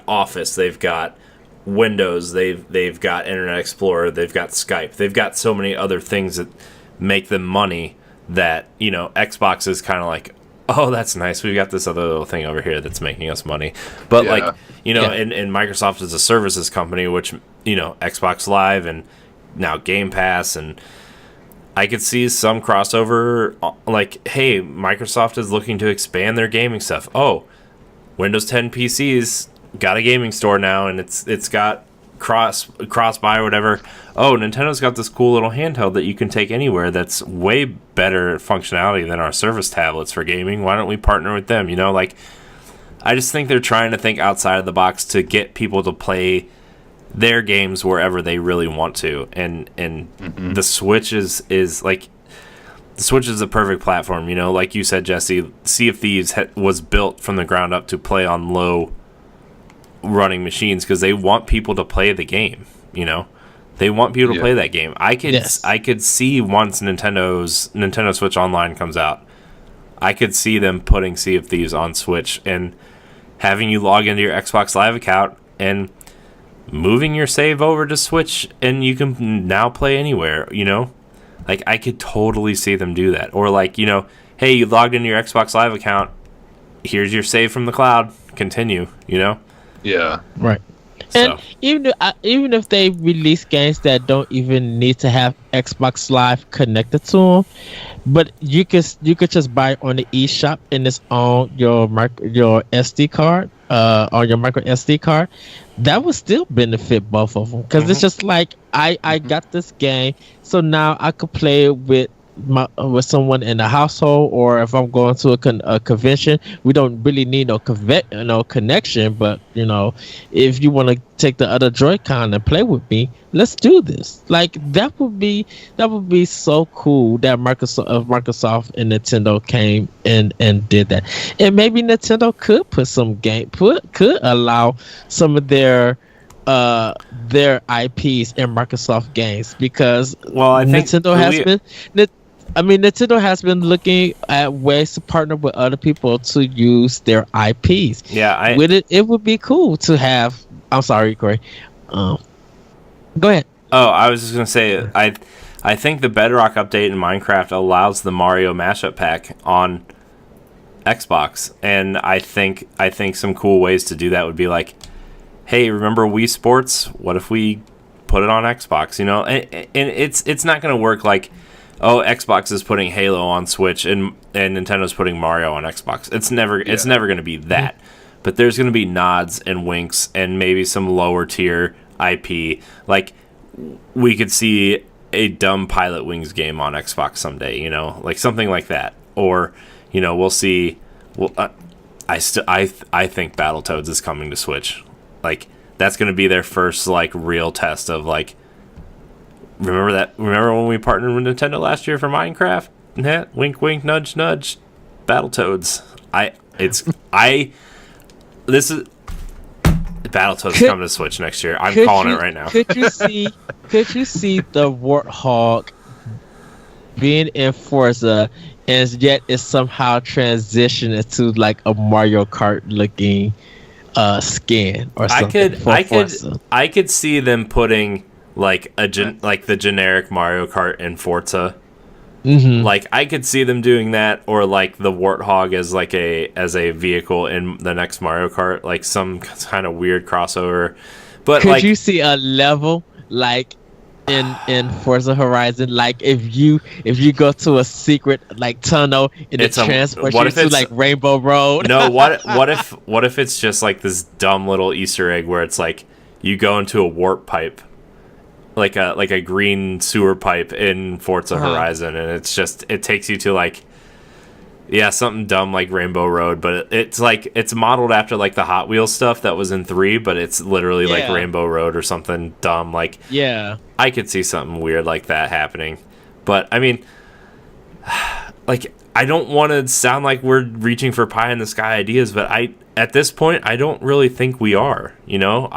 Office, they've got Windows, they've got Internet Explorer, they've got Skype, they've got so many other things that make them money that Xbox is kind of like, oh, that's nice, we've got this other little thing over here that's making us money. But and Microsoft is a services company, which Xbox Live and now Game Pass, and I could see some crossover, like, hey, Microsoft is looking to expand their gaming stuff. Oh, Windows 10 PCs got a gaming store now, and it's got cross buy or whatever. Oh, Nintendo's got this cool little handheld that you can take anywhere that's way better functionality than our Surface tablets for gaming. Why don't we partner with them? Like, I just think they're trying to think outside of the box to get people to play their games wherever they really want to, and the Switch is like, the Switch is a perfect platform. Like you said, Jesse, Sea of Thieves was built from the ground up to play on low running machines because they want people to play the game. They want people to play that game. I could see once Nintendo Switch Online comes out, I could see them putting Sea of Thieves on Switch and having you log into your Xbox Live account and moving your save over to Switch, and you can now play anywhere. Like, I could totally see them do that. Or like, hey, you logged into your Xbox Live account, here's your save from the cloud, continue. Yeah, right. And even if they release games that don't even need to have Xbox Live connected to them, but you could just buy it on the eShop and it's on your SD card, on your micro SD card, that would still benefit both of them, because it's just like, I got this game, so now I could play with someone in the household, or if I'm going to a convention, we don't really need no connection, but if you want to take the other Joy-Con and play with me, let's do this. Like, that would be so cool that Microsoft and Nintendo came and did that. And maybe Nintendo could put some could allow some of their IPs in Microsoft games, because I think Nintendo has been looking at ways to partner with other people to use their IPs. Yeah, it would be cool to have. I'm sorry, Corey. Go ahead. Oh, I was just gonna say, I think the Bedrock update in Minecraft allows the Mario mashup pack on Xbox, and I think some cool ways to do that would be like, hey, remember Wii Sports? What if we put it on Xbox? And it's not gonna work like, oh, Xbox is putting Halo on Switch and Nintendo's putting Mario on Xbox. It's never going to be that. But there's going to be nods and winks and maybe some lower tier IP. Like, we could see a dumb Pilot Wings game on Xbox someday, like something like that. Or, we'll see. Well, I think Battletoads is coming to Switch. Like, that's going to be their first like real test of like, Remember when we partnered with Nintendo last year for Minecraft? Wink, wink, nudge, nudge. Battletoads. Battletoads coming to Switch next year. I'm calling it right now. Could you see the Warthog being in Forza, and yet it's somehow transitioned into like a Mario Kart looking skin or something? I could see them putting like like the generic Mario Kart in Forza. Like, I could see them doing that, or like the Warthog as a vehicle in the next Mario Kart, like some kind of weird crossover. But could you see a level like in Forza Horizon, like if you go to a secret like tunnel and it transports you to like Rainbow Road. No, what if it's just like this dumb little Easter egg where it's like you go into a warp pipe, like a green sewer pipe in Forza Horizon, and it takes you to like something dumb like Rainbow Road, but it's modeled after like the Hot Wheels stuff that was in 3, but it's literally like Rainbow Road or something dumb. Like, I could see something weird like that happening, but I mean, like, I don't want to sound like we're reaching for pie in the sky ideas, but at this point I don't really think we are. You know,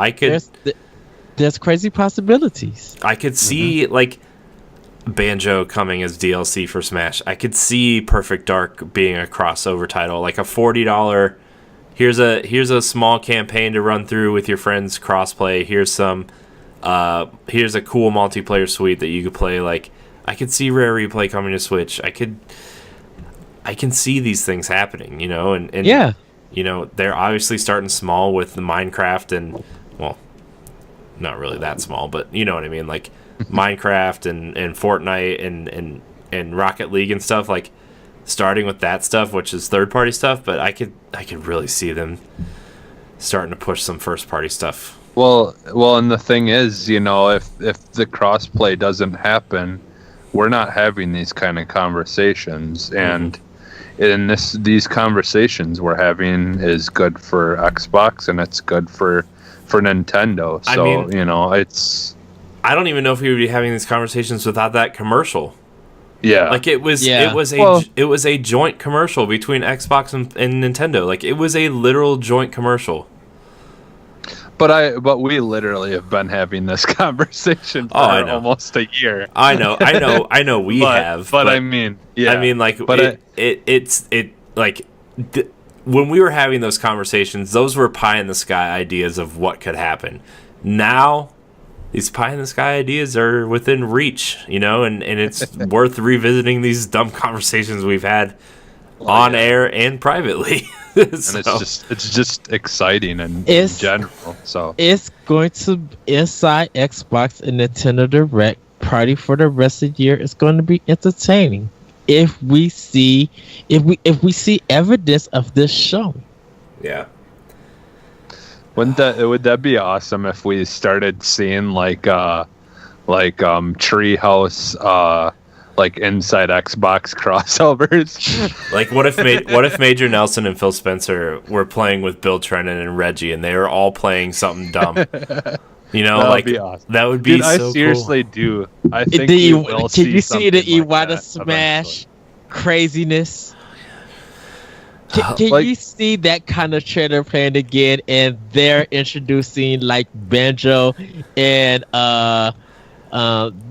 there's crazy possibilities. I could see like Banjo coming as DLC for Smash. I could see Perfect Dark being a crossover title, like a $40. Here's a small campaign to run through with your friends, crossplay. Here's a cool multiplayer suite that you could play. Like, I could see Rare Replay coming to Switch. I can see these things happening, you know, and you know, they're obviously starting small with the Minecraft and, well, not really that small, but you know what I mean, like Minecraft and Fortnite and Rocket League and stuff, like starting with that stuff, which is third party stuff, but I could really see them starting to push some first party stuff. Well, and the thing is, you know, if the crossplay doesn't happen, we're not having these kind of conversations, and these conversations we're having is good for Xbox and it's good for Nintendo. So, I mean, you know, I don't even know if we would be having these conversations without that commercial. Yeah, like it was a joint commercial between Xbox and Nintendo. Like, it was a literal joint commercial. But we literally have been having this conversation for almost a year. I know. We have. But I mean, yeah. I mean, like, but when we were having those conversations, those were pie in the sky ideas of what could happen. Now, these pie in the sky ideas are within reach, you know, and it's worth revisiting these dumb conversations we've had on air and privately. So. And it's just exciting and in general. So it's going to inside Xbox and Nintendo Direct party for the rest of the year. It's going to be entertaining if we see evidence of this show. Yeah. Would that be awesome if we started seeing like Treehouse like inside Xbox crossovers? Like, what if Major Nelson and Phil Spencer were playing with Bill Trennan and Reggie, and they were all playing something dumb? You know, that like, would be awesome. That would be Dude, so I seriously cool. do. I think can you see the Iwata like Smash craziness? Can you see that kind of trailer playing again, and they're introducing like Banjo and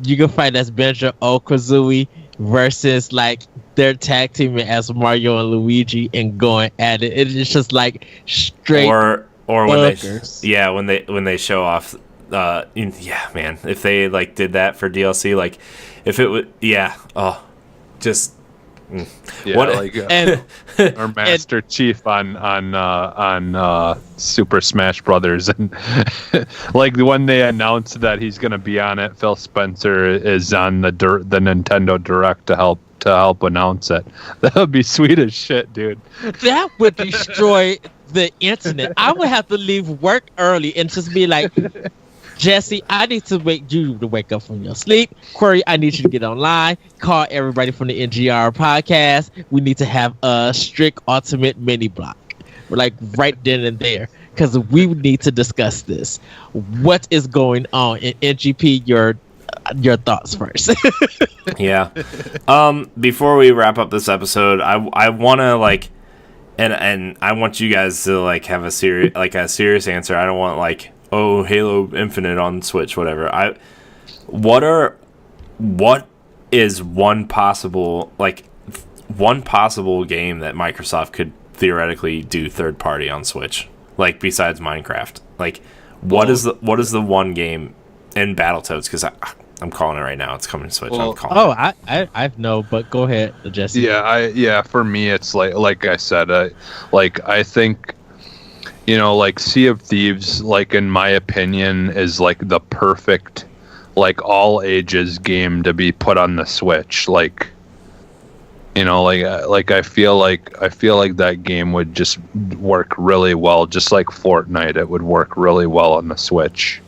you can find as Banjo Kazooie versus like their tag team as Mario and Luigi and going at it. It's just like straight or buggers. when they show off. Man, if they like did that for DLC, like if it would, just. Yeah, what, like our Master Chief on Super Smash Brothers, and like when they announced that he's gonna be on it, Phil Spencer is on the Nintendo Direct to help announce it. That would be sweet as shit, dude. That would destroy the internet. I would have to leave work early and just be like, Jesse, I need to wake up from your sleep. Corey, I need you to get online. Call everybody from the NGR podcast. We need to have a strict ultimate mini block. We're like right then and there, because we need to discuss this. What is going on in NGP? Your thoughts first. Yeah. Before we wrap up this episode, I want to like, and I want you guys to like have a serious answer. I don't want like, oh, Halo Infinite on Switch, whatever. What is one possible game that Microsoft could theoretically do third party on Switch, like besides Minecraft? Like, what is the one game in Battletoads? Because I'm calling it right now. It's coming to Switch. I know, but go ahead, Jesse. Yeah, for me, it's like I said, I think. You know, like Sea of Thieves, like in my opinion, is like the perfect like all ages game to be put on the Switch. Like, you know, like I feel like that game would just work really well, just like Fortnite. It would work really well on the Switch.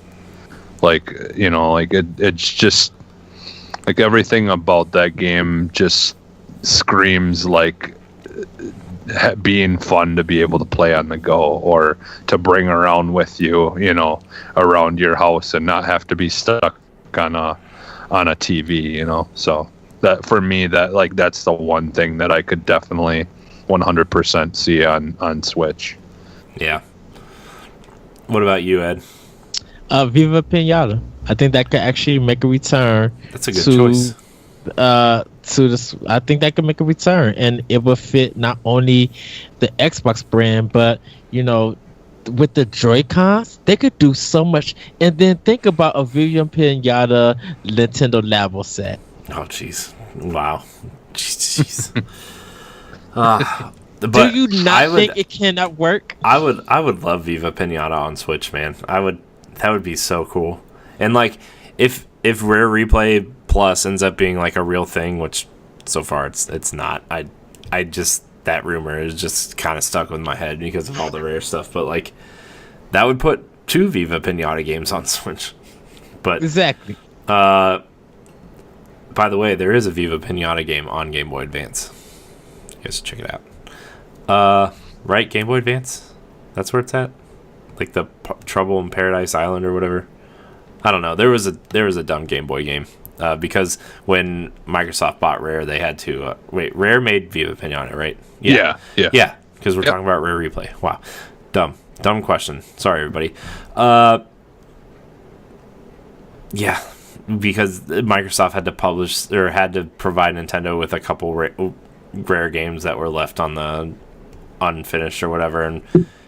Like, you know, like it's just like everything about that game just screams like being fun to be able to play on the go or to bring around with you, you know, around your house and not have to be stuck on a TV, you know. So that for me, that's the one thing that I could definitely 100% see on Switch. Yeah. What about you, Ed? Viva Pinata. I think that could actually make a return. That's a good choice. To this, I think that could make a return, and it will fit not only the Xbox brand, but you know, with the Joy-Cons, they could do so much. And then think about a Viva Pinata Nintendo Labo set. Oh, jeez! Wow, jeez. Do you not think it cannot work? I would love Viva Pinata on Switch, man. That would be so cool. And like, if Rare Replay Plus ends up being like a real thing, which so far it's not. I just, that rumor is just kind of stuck with my head because of all the Rare stuff. But like, that would put 2 Viva Pinata games on Switch. But exactly. By the way, there is a Viva Pinata game on Game Boy Advance. You guys should check it out. Right, Game Boy Advance? That's where it's at? Like the Trouble in Paradise Island or whatever. I don't know. There was a dumb Game Boy game because when Microsoft bought Rare, they had to Rare made Viva Pinata, right? Yeah. Because we're talking about Rare Replay. Wow, dumb question. Sorry, everybody. Yeah, because Microsoft had to publish or had to provide Nintendo with a couple Rare games that were left on the unfinished or whatever, and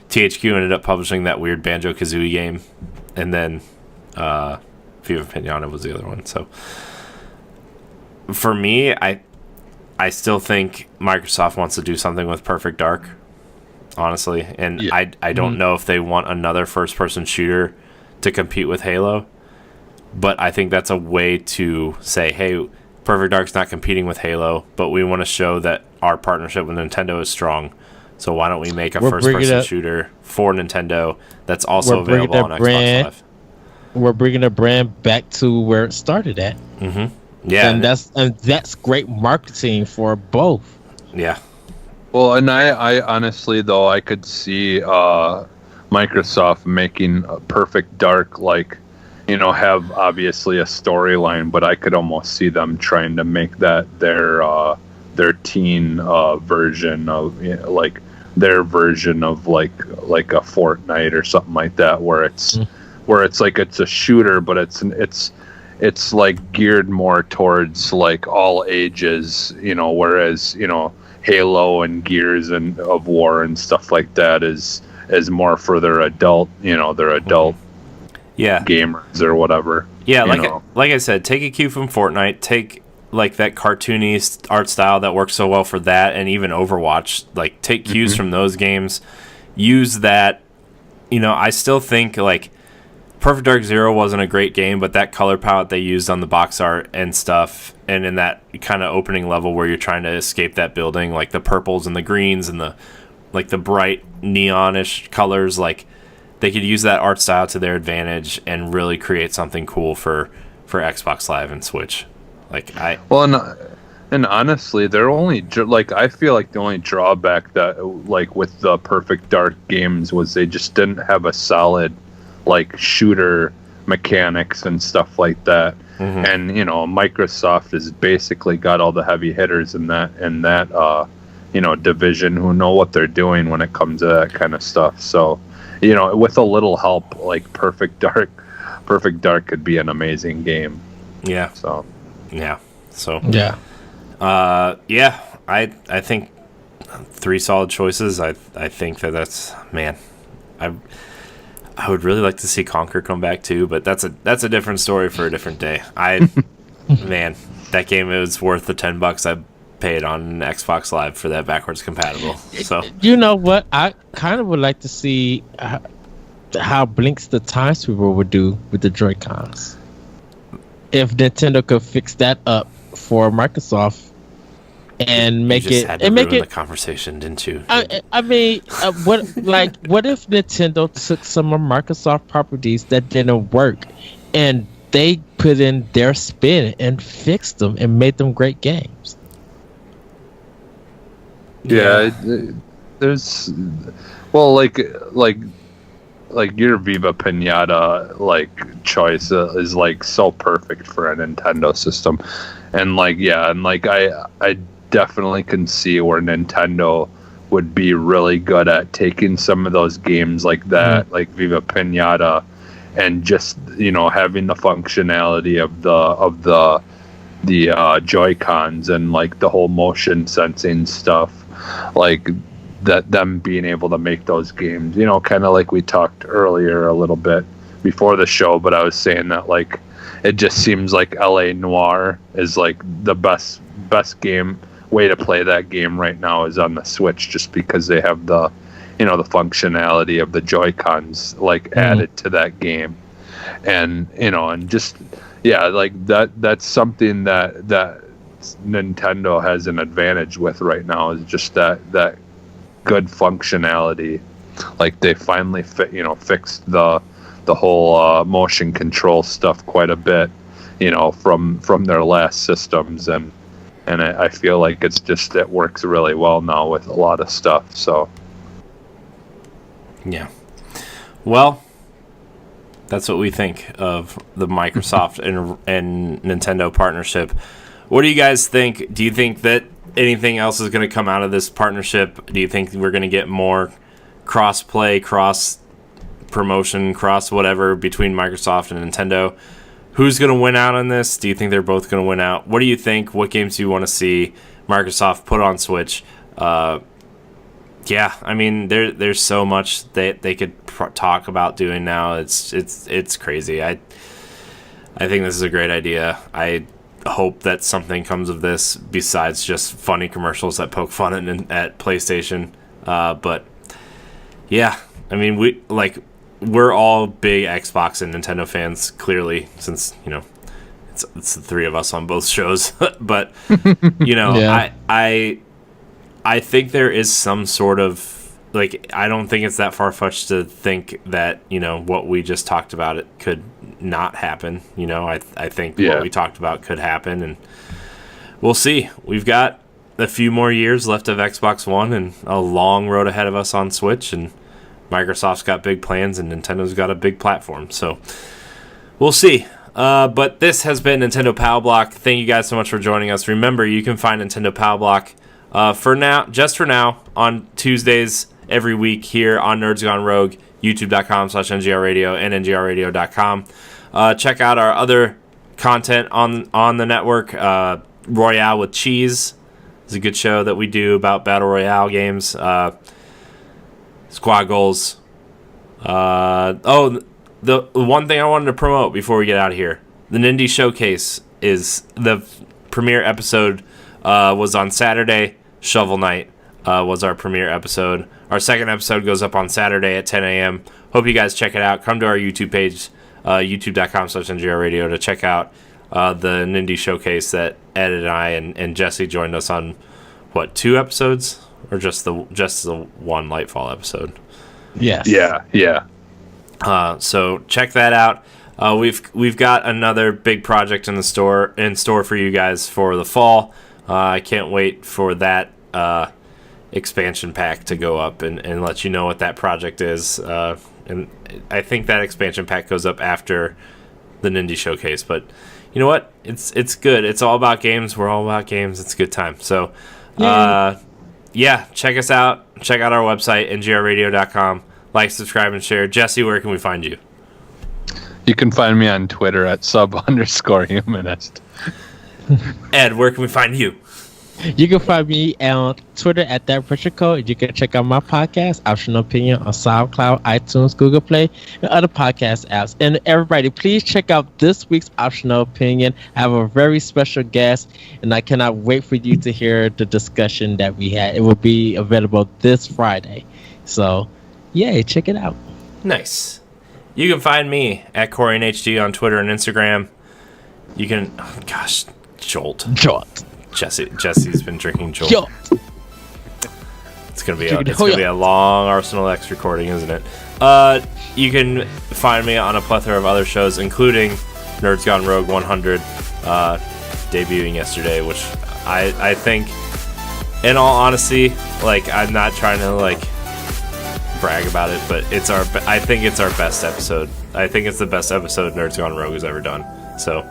THQ ended up publishing that weird Banjo-Kazooie game, and then Viva Pinata was the other one. So for me, I still think Microsoft wants to do something with Perfect Dark, honestly, and yeah. I don't know if they want another first-person shooter to compete with Halo, but I think that's a way to say, hey, Perfect Dark's not competing with Halo, but we want to show that our partnership with Nintendo is strong. So why don't we make a first-person shooter for Nintendo that's also available on Xbox Live? We're bringing the brand back to where it started at. Mm-hmm. Yeah, and that's great marketing for both. Yeah. Well, and I honestly though I could see Microsoft making a Perfect Dark, like, you know, have obviously a storyline, but I could almost see them trying to make that their teen version of, you know, like their version of like a Fortnite or something like that, where it's like it's a shooter, but it's like geared more towards like all ages, you know, whereas, you know, Halo and Gears and of War and stuff like that is more for their adult, you know, their adult gamers or whatever. Yeah, like I said, take a cue from Fortnite, take like that cartoony art style that works so well for that, and even Overwatch, like take cues from those games, use that. You know, I still think like Perfect Dark Zero wasn't a great game, but that color palette they used on the box art and stuff, and in that kind of opening level where you're trying to escape that building, like the purples and the greens and the like the bright neonish colors, like they could use that art style to their advantage and really create something cool for Xbox Live and Switch. Like and honestly, they're only like, I feel like the only drawback that like with the Perfect Dark games was they just didn't have a solid like shooter mechanics and stuff like that. And you know, Microsoft has basically got all the heavy hitters in that you know, division who know what they're doing when it comes to that kind of stuff. So, you know, with a little help, like Perfect Dark could be an amazing game. Yeah. So. Yeah. So. Yeah. I think 3 solid choices. I think that's, man, I would really like to see Conquer come back too, but that's a different story for a different day. Man, that game is worth the $10 I paid on Xbox Live for that backwards compatible. So you know what? I kind of would like to see how Blinks the Time Sweeper would do with the Joy-Cons. if Nintendo could fix that up for Microsoft and make you just it had to and make ruin it. the conversation, didn't you? I mean, what if Nintendo took some of Microsoft properties that didn't work, and they put in their spin and fixed them and made them great games? There's, well, like your Viva Pinata choice is so perfect for a Nintendo system, and I definitely can see where Nintendo would be really good at taking some of those games like that, like Viva Pinata, and just having the functionality of the Joy-Cons and the whole motion sensing stuff, them being able to make those games, kind of like we talked earlier a little bit before the show, but I was saying that it just seems like LA Noire is the best game way to play that game right now is on the Switch, just because they have the the functionality of the Joy-Cons added to that game, and and just that's something that Nintendo has an advantage with right now, is just that good functionality. They finally fixed the whole motion control stuff quite a bit, from their last systems, and I feel like it works really well now with a lot of stuff. So yeah, well, that's what we think of the Microsoft and Nintendo partnership. What do you guys think? Do you think that anything else is going to come out of this partnership? Do you think we're going to get more cross-play, cross-promotion, cross-whatever between Microsoft and Nintendo? Who's going to win out on this? Do you think they're both going to win out? What do you think? What games do you want to see Microsoft put on Switch? Yeah, I mean, there's so much that they could talk about doing now. It's crazy. I think this is a great idea. I hope that something comes of this besides just funny commercials that poke fun at PlayStation. But yeah, I mean, we're all big Xbox and Nintendo fans, clearly, since it's the three of us on both shows. But yeah. I think there is some sort of I don't think it's that far-fetched to think that what we just talked about, it could not happen. I think what we talked about could happen, and we'll see. We've got a few more years left of Xbox One and a long road ahead of us on Switch, and Microsoft's got big plans and Nintendo's got a big platform, so we'll see. But this has been Nintendo Power Block. Thank you guys so much for joining us. Remember, you can find Nintendo Power Block for now on Tuesdays every week here on Nerds Gone Rogue, youtube.com/NGRradio and NGRradio.com. Check out our other content on the network. Royale with Cheese is a good show that we do about Battle Royale games. Squad Goals. The one thing I wanted to promote before we get out of here, the Nindy Showcase is the premiere episode was on Saturday. Shovel Knight was our premiere episode. Our second episode goes up on Saturday at 10 a.m. Hope you guys check it out. Come to our YouTube page, youtube.com/NGRradio, to check out the Nindy Showcase that Ed and I and Jesse joined us on. What, 2 episodes? Or just the one Lightfall episode? Yes. Yeah. So check that out. We've got another big project in store for you guys for the fall. I can't wait for that expansion pack to go up and let you know what that project is. And I think that expansion pack goes up after the Nindy Showcase. But you know what? It's good. It's all about games. We're all about games. It's a good time. So yeah, check us out. Check out our website, ngrradio.com. Like, subscribe, and share. Jesse, where can we find you? You can find me on Twitter at @sub_humanist. Ed, where can we find you? You can find me on Twitter at That Pressure Code. You can check out my podcast, Optional Opinion, on SoundCloud, iTunes, Google Play, and other podcast apps. And everybody, please check out this week's Optional Opinion. I have a very special guest, and I cannot wait for you to hear the discussion that we had. It will be available this Friday. So, yay, check it out. Nice. You can find me at CorianHD on Twitter and Instagram. You can, oh, gosh, Jolt. Jolt. Jesse's been drinking Jolt. Jolt. It's gonna be a long Arsenal X recording, isn't it? You can find me on a plethora of other shows, including Nerds Gone Rogue 100, debuting yesterday, which I think, in all honesty, like, I'm not trying to like brag about it, but I think it's our best episode. I think it's the best episode Nerds Gone Rogue has ever done. So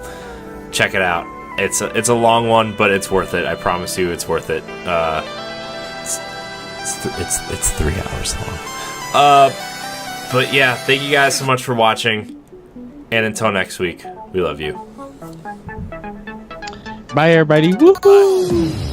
check it out. It's a long one, but it's worth it. I promise you, it's worth it. It's 3 hours long. But yeah, thank you guys so much for watching, and until next week, we love you. Bye, everybody. Woo-hoo!